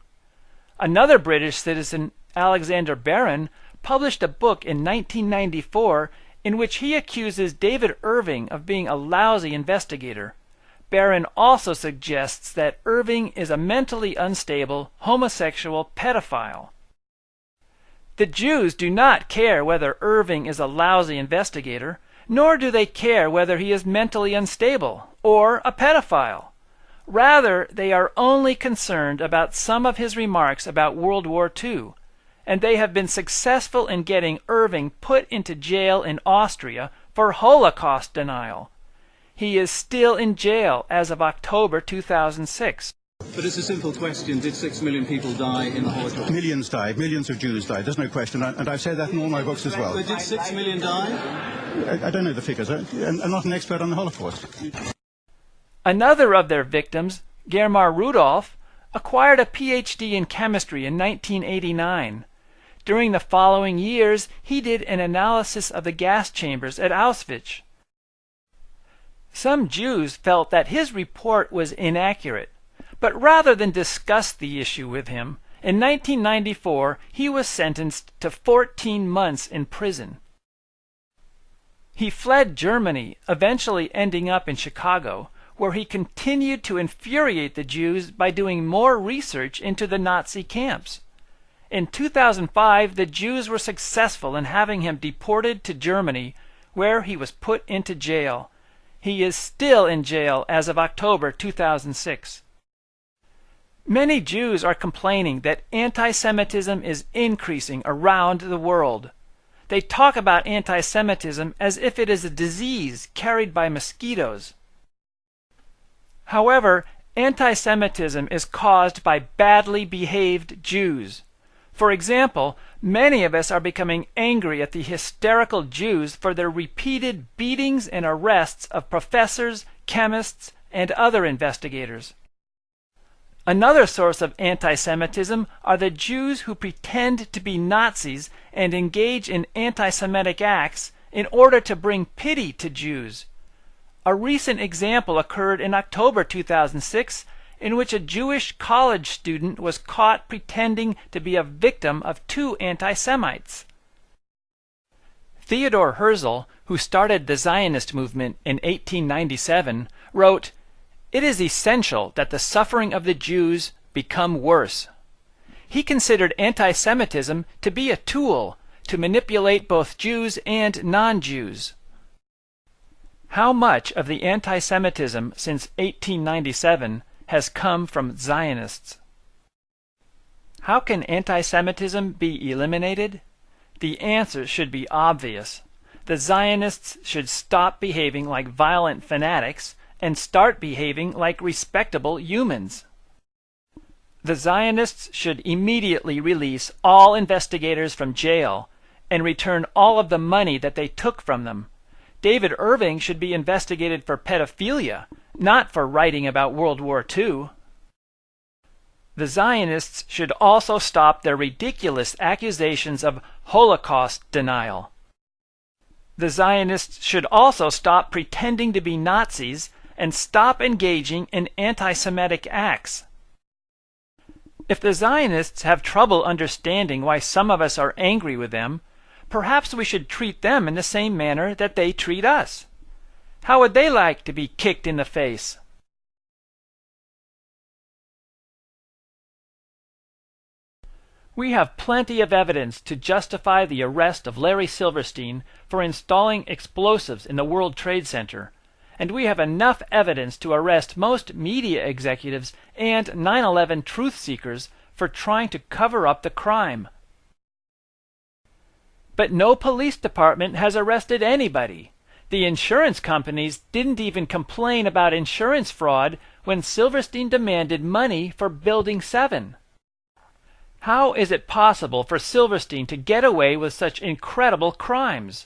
Another British citizen, Alexander Barron, published a book in 1994 in which he accuses David Irving of being a lousy investigator. Barron also suggests that Irving is a mentally unstable, homosexual pedophile. The Jews do not care whether Irving is a lousy investigator, nor do they care whether he is mentally unstable or a pedophile. Rather, they are only concerned about some of his remarks about World War II, and they have been successful in getting Irving put into jail in Austria for Holocaust denial. He is still in jail as of October 2006. But it's a simple question. Did 6 million people die in the Holocaust? Millions died. Millions of Jews died. There's no question. And I've said that in all my books as well. But did 6 million die? I don't know the figures. I'm not an expert on the Holocaust. Another of their victims, Germar Rudolph, acquired a PhD in chemistry in 1989. During the following years, he did an analysis of the gas chambers at Auschwitz. Some Jews felt that his report was inaccurate, but rather than discuss the issue with him, in 1994 he was sentenced to 14 months in prison. He fled Germany, eventually ending up in Chicago, where he continued to infuriate the Jews by doing more research into the Nazi camps. In 2005, the Jews were successful in having him deported to Germany, where he was put into jail. He is still in jail as of October 2006. Many Jews are complaining that anti-Semitism is increasing around the world. They talk about anti-Semitism as if it is a disease carried by mosquitoes. However, anti-Semitism is caused by badly behaved Jews. For example, many of us are becoming angry at the hysterical Jews for their repeated beatings and arrests of professors, chemists, and other investigators. Another source of anti-Semitism are the Jews who pretend to be Nazis and engage in anti-Semitic acts in order to bring pity to Jews. A recent example occurred in October 2006, in which a Jewish college student was caught pretending to be a victim of two anti-Semites. Theodor Herzl, who started the Zionist movement in 1897, wrote, "It is essential that the suffering of the Jews become worse." He considered anti-Semitism to be a tool to manipulate both Jews and non-Jews. How much of the anti-Semitism since 1897 has come from Zionists? How can anti-Semitism be eliminated? The answer should be obvious. The Zionists should stop behaving like violent fanatics and start behaving like respectable humans. The Zionists should immediately release all investigators from jail and return all of the money that they took from them. David Irving should be investigated for pedophilia, not for writing about World War II. The Zionists should also stop their ridiculous accusations of Holocaust denial. The Zionists should also stop pretending to be Nazis and stop engaging in anti-Semitic acts. If the Zionists have trouble understanding why some of us are angry with them, perhaps we should treat them in the same manner that they treat us. How would they like to be kicked in the face? We have plenty of evidence to justify the arrest of Larry Silverstein for installing explosives in the World Trade Center, and we have enough evidence to arrest most media executives and 9/11 truth seekers for trying to cover up the crime. But no police department has arrested anybody. The insurance companies didn't even complain about insurance fraud when Silverstein demanded money for Building 7. How is it possible for Silverstein to get away with such incredible crimes?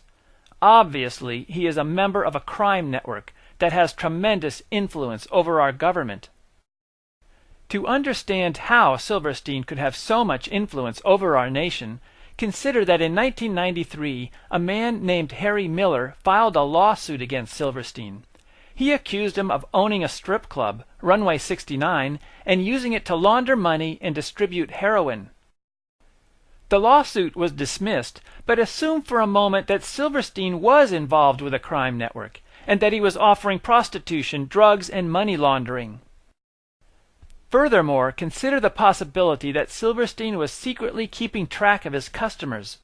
Obviously, he is a member of a crime network that has tremendous influence over our government. To understand how Silverstein could have so much influence over our nation, consider that in 1993, a man named Harry Miller filed a lawsuit against Silverstein. He accused him of owning a strip club, Runway 69, and using it to launder money and distribute heroin. The lawsuit was dismissed, but assumed for a moment that Silverstein was involved with a crime network, and that he was offering prostitution, drugs, and money laundering. Furthermore, consider the possibility that Silverstein was secretly keeping track of his customers.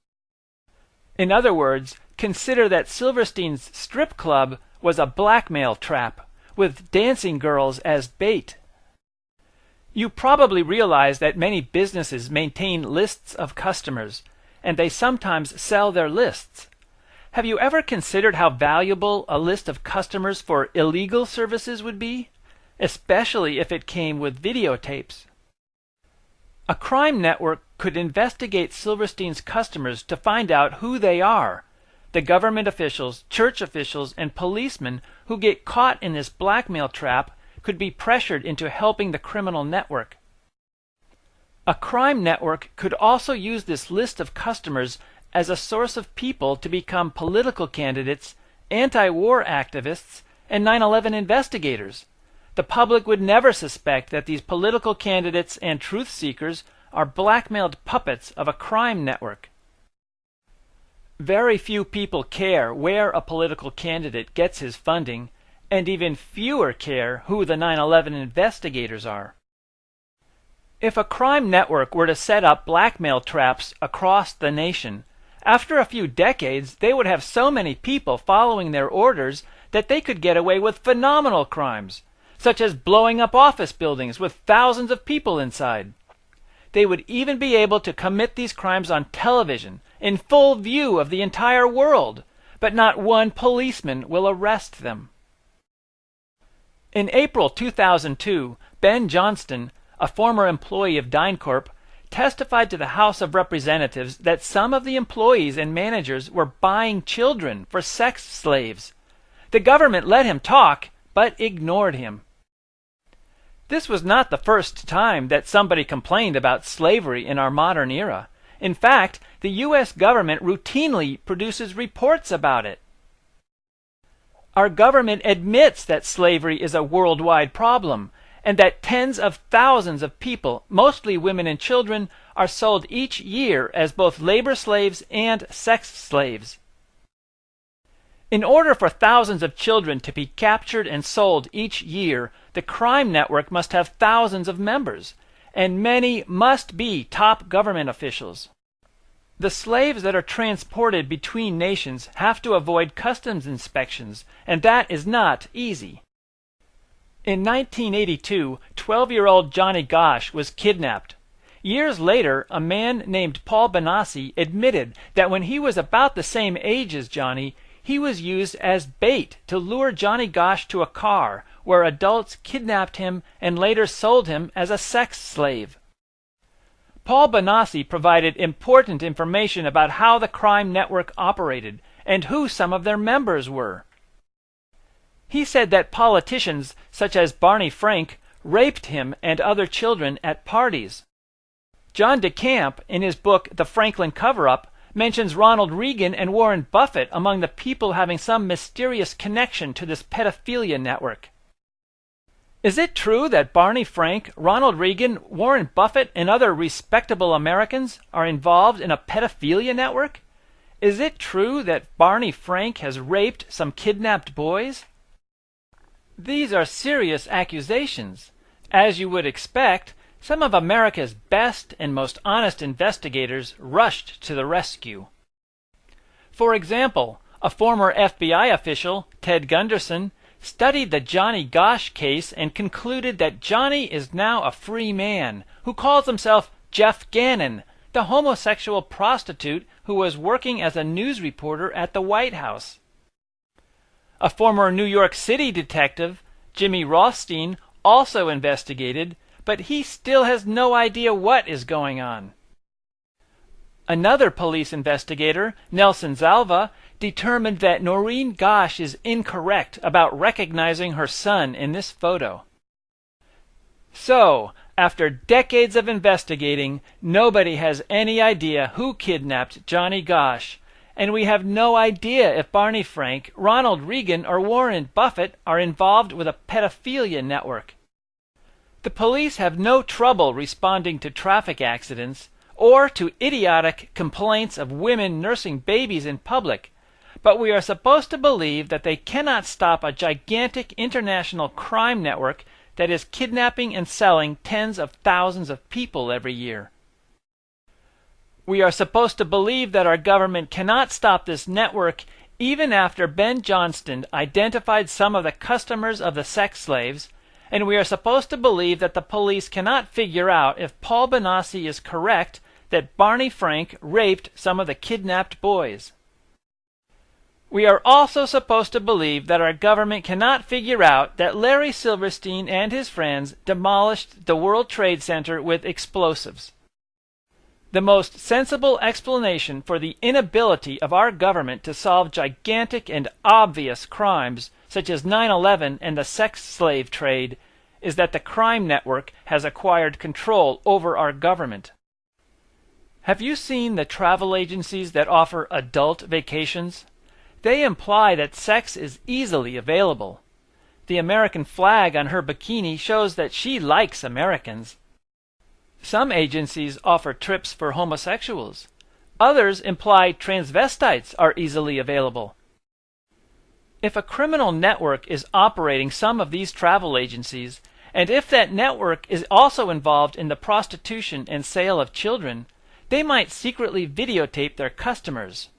In other words, consider that Silverstein's strip club was a blackmail trap, with dancing girls as bait. You probably realize that many businesses maintain lists of customers, and they sometimes sell their lists. Have you ever considered how valuable a list of customers for illegal services would be, especially if it came with videotapes? A crime network could investigate Silverstein's customers to find out who they are, the government officials, church officials, and policemen who get caught in this blackmail trap could be pressured into helping the criminal network. A crime network could also use this list of customers as a source of people to become political candidates, anti-war activists, and 9/11 investigators. The public would never suspect that these political candidates and truth seekers are blackmailed puppets of a crime network. Very few people care where a political candidate gets his funding, and even fewer care who the 9/11 investigators are. If a crime network were to set up blackmail traps across the nation, after a few decades they would have so many people following their orders that they could get away with phenomenal crimes, such as blowing up office buildings with thousands of people inside. They would even be able to commit these crimes on television, in full view of the entire world, but not one policeman will arrest them. In April 2002, Ben Johnston, a former employee of DynCorp, testified to the House of Representatives that some of the employees and managers were buying children for sex slaves. The government let him talk, but ignored him. This was not the first time that somebody complained about slavery in our modern era. In fact, the U.S. government routinely produces reports about it. Our government admits that slavery is a worldwide problem, and that tens of thousands of people, mostly women and children, are sold each year as both labor slaves and sex slaves. In order for thousands of children to be captured and sold each year, the crime network must have thousands of members, and many must be top government officials. The slaves that are transported between nations have to avoid customs inspections, and that is not easy. In 1982, 12-year-old Johnny Gosch was kidnapped. Years later, a man named Paul Benassi admitted that when he was about the same age as Johnny, he was used as bait to lure Johnny Gosch to a car where adults kidnapped him and later sold him as a sex slave. Paul Benassi provided important information about how the crime network operated and who some of their members were. He said that politicians, such as Barney Frank, raped him and other children at parties. John DeCamp, in his book The Franklin Cover-Up, mentions Ronald Reagan and Warren Buffett among the people having some mysterious connection to this pedophilia network. Is it true that Barney Frank, Ronald Reagan, Warren Buffett, and other respectable Americans are involved in a pedophilia network? Is it true that Barney Frank has raped some kidnapped boys? These are serious accusations. As you would expect, some of America's best and most honest investigators rushed to the rescue. For example, a former FBI official, Ted Gunderson, studied the Johnny Gosch case and concluded that Johnny is now a free man who calls himself Jeff Gannon, the homosexual prostitute who was working as a news reporter at the White House. A former New York City detective, Jimmy Rothstein, also investigated, but he still has no idea what is going on. Another police investigator, Nelson Zalva, determined that Noreen Gosch is incorrect about recognizing her son in this photo. So, after decades of investigating, nobody has any idea who kidnapped Johnny Gosch, and we have no idea if Barney Frank, Ronald Reagan, or Warren Buffett are involved with a pedophilia network. The police have no trouble responding to traffic accidents or to idiotic complaints of women nursing babies in public, but we are supposed to believe that they cannot stop a gigantic international crime network that is kidnapping and selling tens of thousands of people every year. We are supposed to believe that our government cannot stop this network even after Ben Johnston identified some of the customers of the sex slaves, and we are supposed to believe that the police cannot figure out if Paul Benassi is correct that Barney Frank raped some of the kidnapped boys. We are also supposed to believe that our government cannot figure out that Larry Silverstein and his friends demolished the World Trade Center with explosives. The most sensible explanation for the inability of our government to solve gigantic and obvious crimes such as 9/11 and the sex slave trade is that the crime network has acquired control over our government. Have you seen the travel agencies that offer adult vacations? They imply that sex is easily available. The American flag on her bikini shows that she likes Americans. Some agencies offer trips for homosexuals. Others imply transvestites are easily available. If a criminal network is operating some of these travel agencies, and if that network is also involved in the prostitution and sale of children, they might secretly videotape their customers.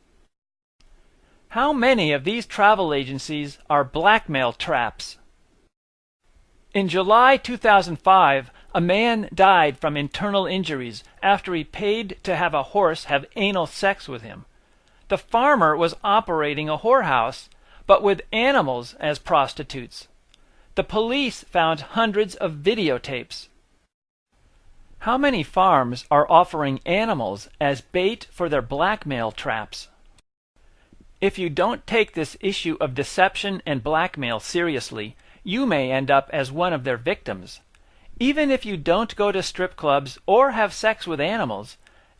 How many of these travel agencies are blackmail traps? In July 2005, a man died from internal injuries after he paid to have a horse have anal sex with him. The farmer was operating a whorehouse, but with animals as prostitutes. The police found hundreds of videotapes. How many farms are offering animals as bait for their blackmail traps? If you don't take this issue of deception and blackmail seriously, you may end up as one of their victims. Even if you don't go to strip clubs or have sex with animals,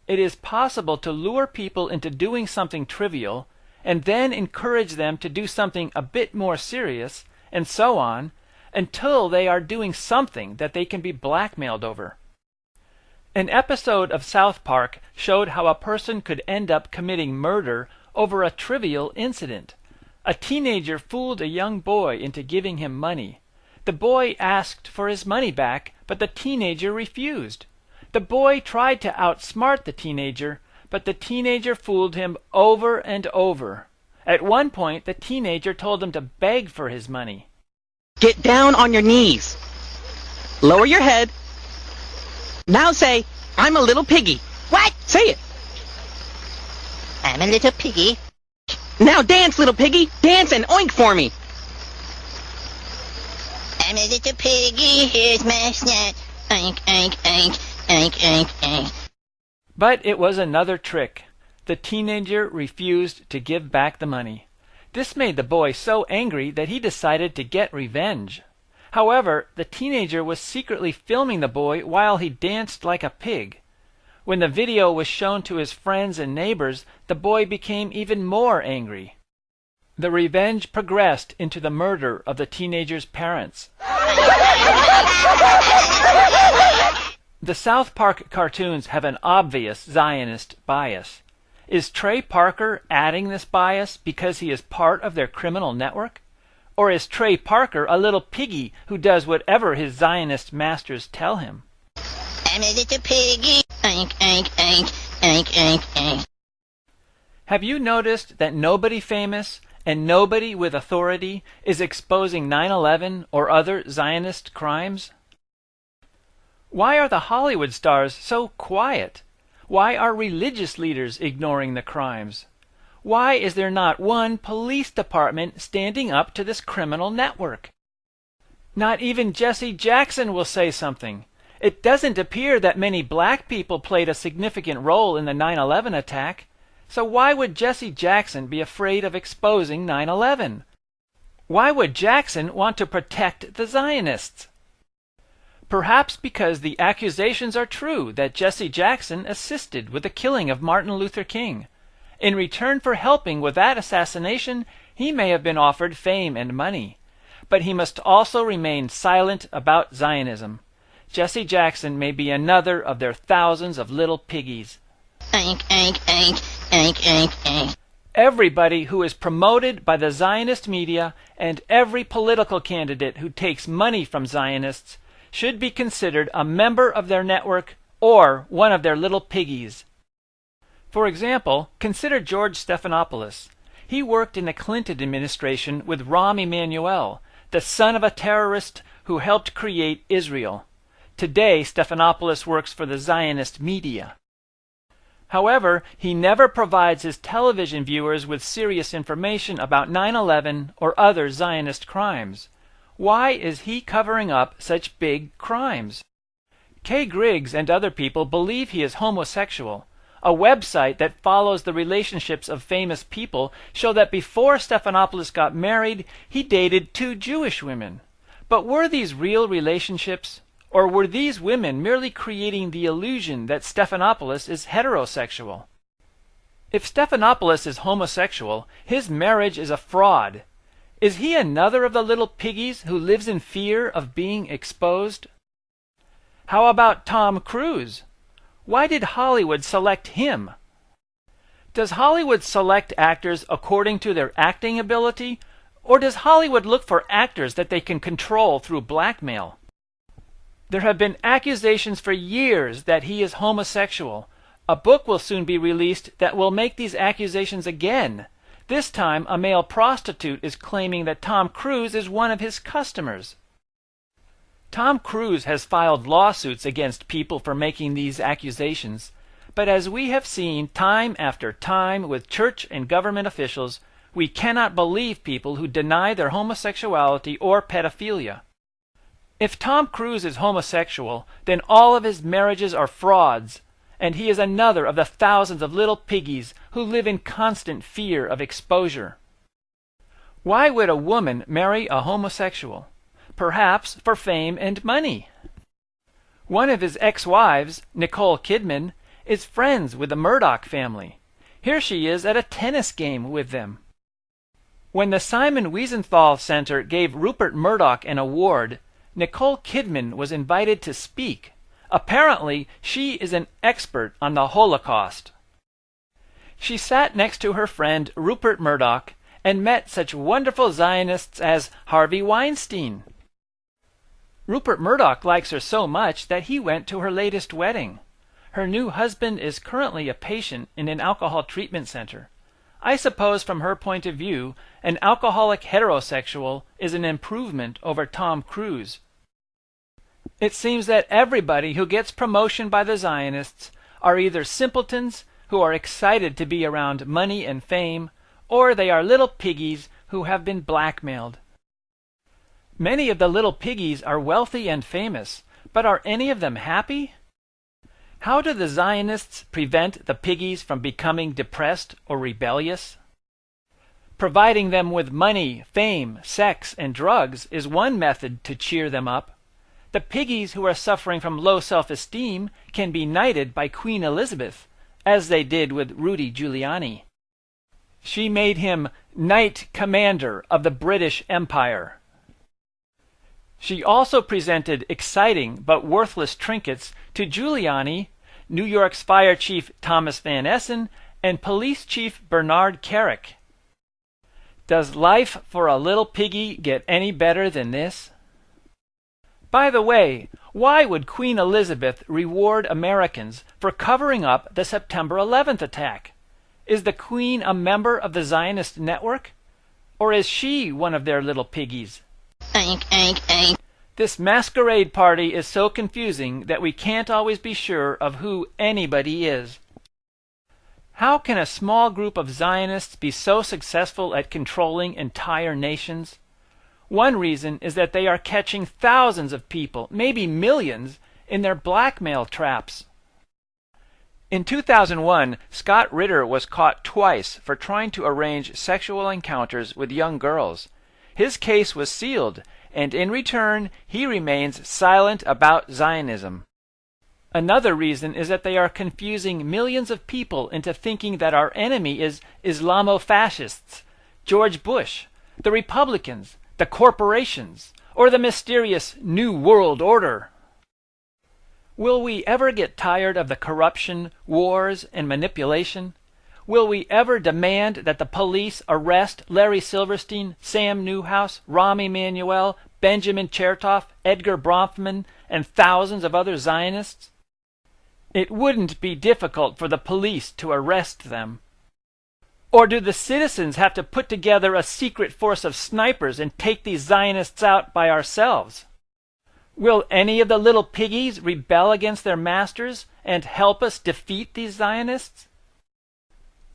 it is possible to lure people into doing something trivial and then encourage them to do something a bit more serious, and so on, until they are doing something that they can be blackmailed over. An episode of South Park showed how a person could end up committing murder over a trivial incident. A teenager fooled a young boy into giving him money. The boy asked for his money back, but the teenager refused. The boy tried to outsmart the teenager, but the teenager fooled him over and over. At one point, the teenager told him to beg for his money. Get down on your knees. Lower your head. Now say, I'm a little piggy. What? Say it. I'm a little piggy. Now dance, little piggy. Dance and oink for me. I'm a little piggy. Here's my snot. Oink, oink, oink, oink, oink, oink. But it was another trick. The teenager refused to give back the money. This made the boy so angry that he decided to get revenge. However, the teenager was secretly filming the boy while he danced like a pig. When the video was shown to his friends and neighbors, the boy became even more angry. The revenge progressed into the murder of the teenager's parents. The South Park cartoons have an obvious Zionist bias. Is Trey Parker adding this bias because he is part of their criminal network? Or is Trey Parker a little piggy who does whatever his Zionist masters tell him? I'm a little piggy. Oink, oink, oink, oink, oink, oink. Have you noticed that nobody famous and nobody with authority is exposing 9/11 or other Zionist crimes? Why are the Hollywood stars so quiet? Why are religious leaders ignoring the crimes? Why is there not one police department standing up to this criminal network? Not even Jesse Jackson will say something. It doesn't appear that many black people played a significant role in the 9/11 attack. So why would Jesse Jackson be afraid of exposing 9/11? Why would Jackson want to protect the Zionists? Perhaps because the accusations are true that Jesse Jackson assisted with the killing of Martin Luther King. In return for helping with that assassination, he may have been offered fame and money. But he must also remain silent about Zionism. Jesse Jackson may be another of their thousands of little piggies. Oink, oink, oink, oink, oink, oink. Everybody who is promoted by the Zionist media and every political candidate who takes money from Zionists should be considered a member of their network or one of their little piggies. For example, consider George Stephanopoulos. He worked in the Clinton administration with Rahm Emanuel, the son of a terrorist who helped create Israel. Today, Stephanopoulos works for the Zionist media. However, he never provides his television viewers with serious information about 9/11 or other Zionist crimes. Why is he covering up such big crimes? Kay Griggs and other people believe he is homosexual. A website that follows the relationships of famous people show that before Stephanopoulos got married, he dated 2 Jewish women. But were these real relationships? Or were these women merely creating the illusion that Stephanopoulos is heterosexual? If Stephanopoulos is homosexual, his marriage is a fraud. Is he another of the little piggies who lives in fear of being exposed? How about Tom Cruise? Why did Hollywood select him? Does Hollywood select actors according to their acting ability, or does Hollywood look for actors that they can control through blackmail? There have been accusations for years that he is homosexual. A book will soon be released that will make these accusations again. This time, a male prostitute is claiming that Tom Cruise is one of his customers. Tom Cruise has filed lawsuits against people for making these accusations, but as we have seen time after time with church and government officials, we cannot believe people who deny their homosexuality or pedophilia. If Tom Cruise is homosexual, then all of his marriages are frauds, and he is another of the thousands of little piggies who live in constant fear of exposure. Why would a woman marry a homosexual? Perhaps for fame and money. One of his ex-wives, Nicole Kidman, is friends with the Murdoch family. Here she is at a tennis game with them. When the Simon Wiesenthal Center gave Rupert Murdoch an award, Nicole Kidman was invited to speak. Apparently, she is an expert on the Holocaust. She sat next to her friend Rupert Murdoch and met such wonderful Zionists as Harvey Weinstein. Rupert Murdoch likes her so much that he went to her latest wedding. Her new husband is currently a patient in an alcohol treatment center. I suppose from her point of view, an alcoholic heterosexual is an improvement over Tom Cruise. It seems that everybody who gets promotion by the Zionists are either simpletons who are excited to be around money and fame, or they are little piggies who have been blackmailed. Many of the little piggies are wealthy and famous, but are any of them happy? How do the Zionists prevent the piggies from becoming depressed or rebellious? Providing them with money, fame, sex, and drugs is one method to cheer them up. The piggies who are suffering from low self-esteem can be knighted by Queen Elizabeth, as they did with Rudy Giuliani. She made him Knight Commander of the British Empire. She also presented exciting but worthless trinkets to Giuliani, New York's Fire Chief Thomas Van Essen, and Police Chief Bernard Kerik. Does life for a little piggy get any better than this? By the way, why would Queen Elizabeth reward Americans for covering up the September 11th attack? Is the Queen a member of the Zionist network? Or is she one of their little piggies? This masquerade party is so confusing that we can't always be sure of who anybody is. How can a small group of Zionists be so successful at controlling entire nations? One reason is that they are catching thousands of people, maybe millions, in their blackmail traps. In 2001, Scott Ritter was caught twice for trying to arrange sexual encounters with young girls. His case was sealed, and in return, he remains silent about Zionism. Another reason is that they are confusing millions of people into thinking that our enemy is Islamo-fascists, George Bush, the Republicans, the corporations, or the mysterious New World Order. Will we ever get tired of the corruption, wars, and manipulation? Will we ever demand that the police arrest Larry Silverstein, Sam Newhouse, Rahm Emanuel, Benjamin Chertoff, Edgar Bronfman, and thousands of other Zionists? It wouldn't be difficult for the police to arrest them. Or do the citizens have to put together a secret force of snipers and take these Zionists out by ourselves? Will any of the little piggies rebel against their masters and help us defeat these Zionists?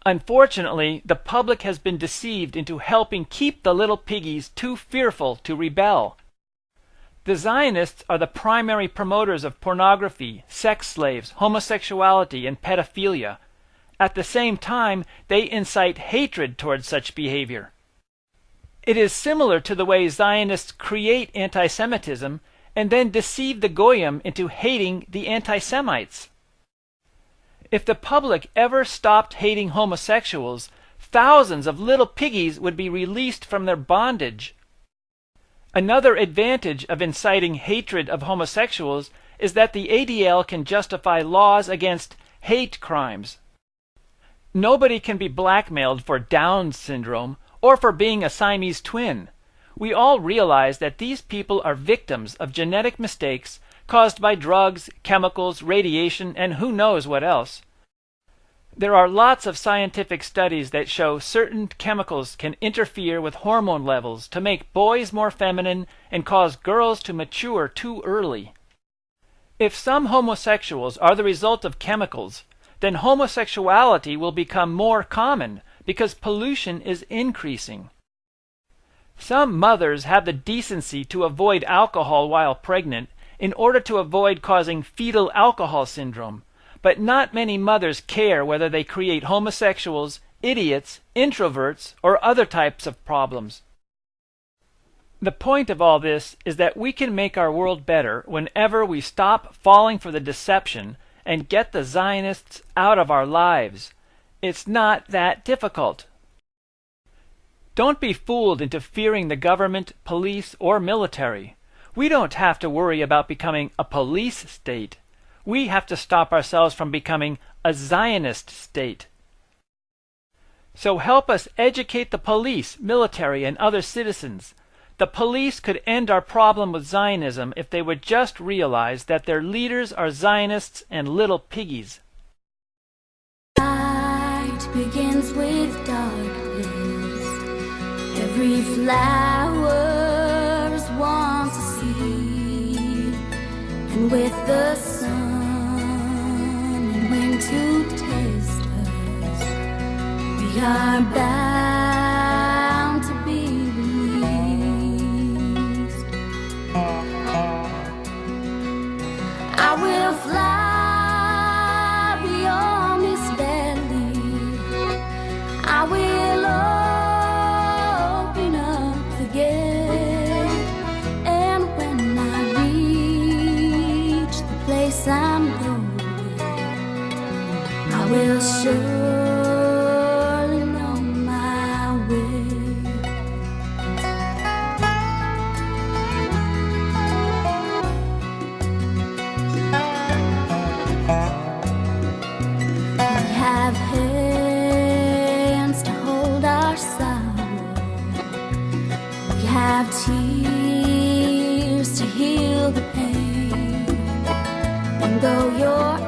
Unfortunately, the public has been deceived into helping keep the little piggies too fearful to rebel. The Zionists are the primary promoters of pornography, sex slaves, homosexuality, and pedophilia. At the same time, they incite hatred towards such behavior. It is similar to the way Zionists create anti-Semitism and then deceive the Goyim into hating the anti-Semites. If the public ever stopped hating homosexuals, thousands of little piggies would be released from their bondage. Another advantage of inciting hatred of homosexuals is that the ADL can justify laws against hate crimes. Nobody can be blackmailed for Down syndrome or for being a Siamese twin. We all realize that these people are victims of genetic mistakes caused by drugs, chemicals, radiation, and who knows what else. There are lots of scientific studies that show certain chemicals can interfere with hormone levels to make boys more feminine and cause girls to mature too early. If some homosexuals are the result of chemicals, then homosexuality will become more common because pollution is increasing. Some mothers have the decency to avoid alcohol while pregnant in order to avoid causing fetal alcohol syndrome, but not many mothers care whether they create homosexuals, idiots, introverts, or other types of problems. The point of all this is that we can make our world better whenever we stop falling for the deception and get the Zionists out of our lives. It's not that difficult. Don't be fooled into fearing the government, police, or military. We don't have to worry about becoming a police state. We have to stop ourselves from becoming a Zionist state. So help us educate the police, military, and other citizens. The police could end our problem with Zionism if they would just realize that their leaders are Zionists and little piggies. Light begins with darkness. Every flower is once a seed, and with the sun and wind to taste us, we are bound to be released. I will fly beyond this valley. I will open up the gate, and when I reach the place I'm going, I will surely know my way. We have hands to hold our sorrow. We have tears to heal the pain. And though your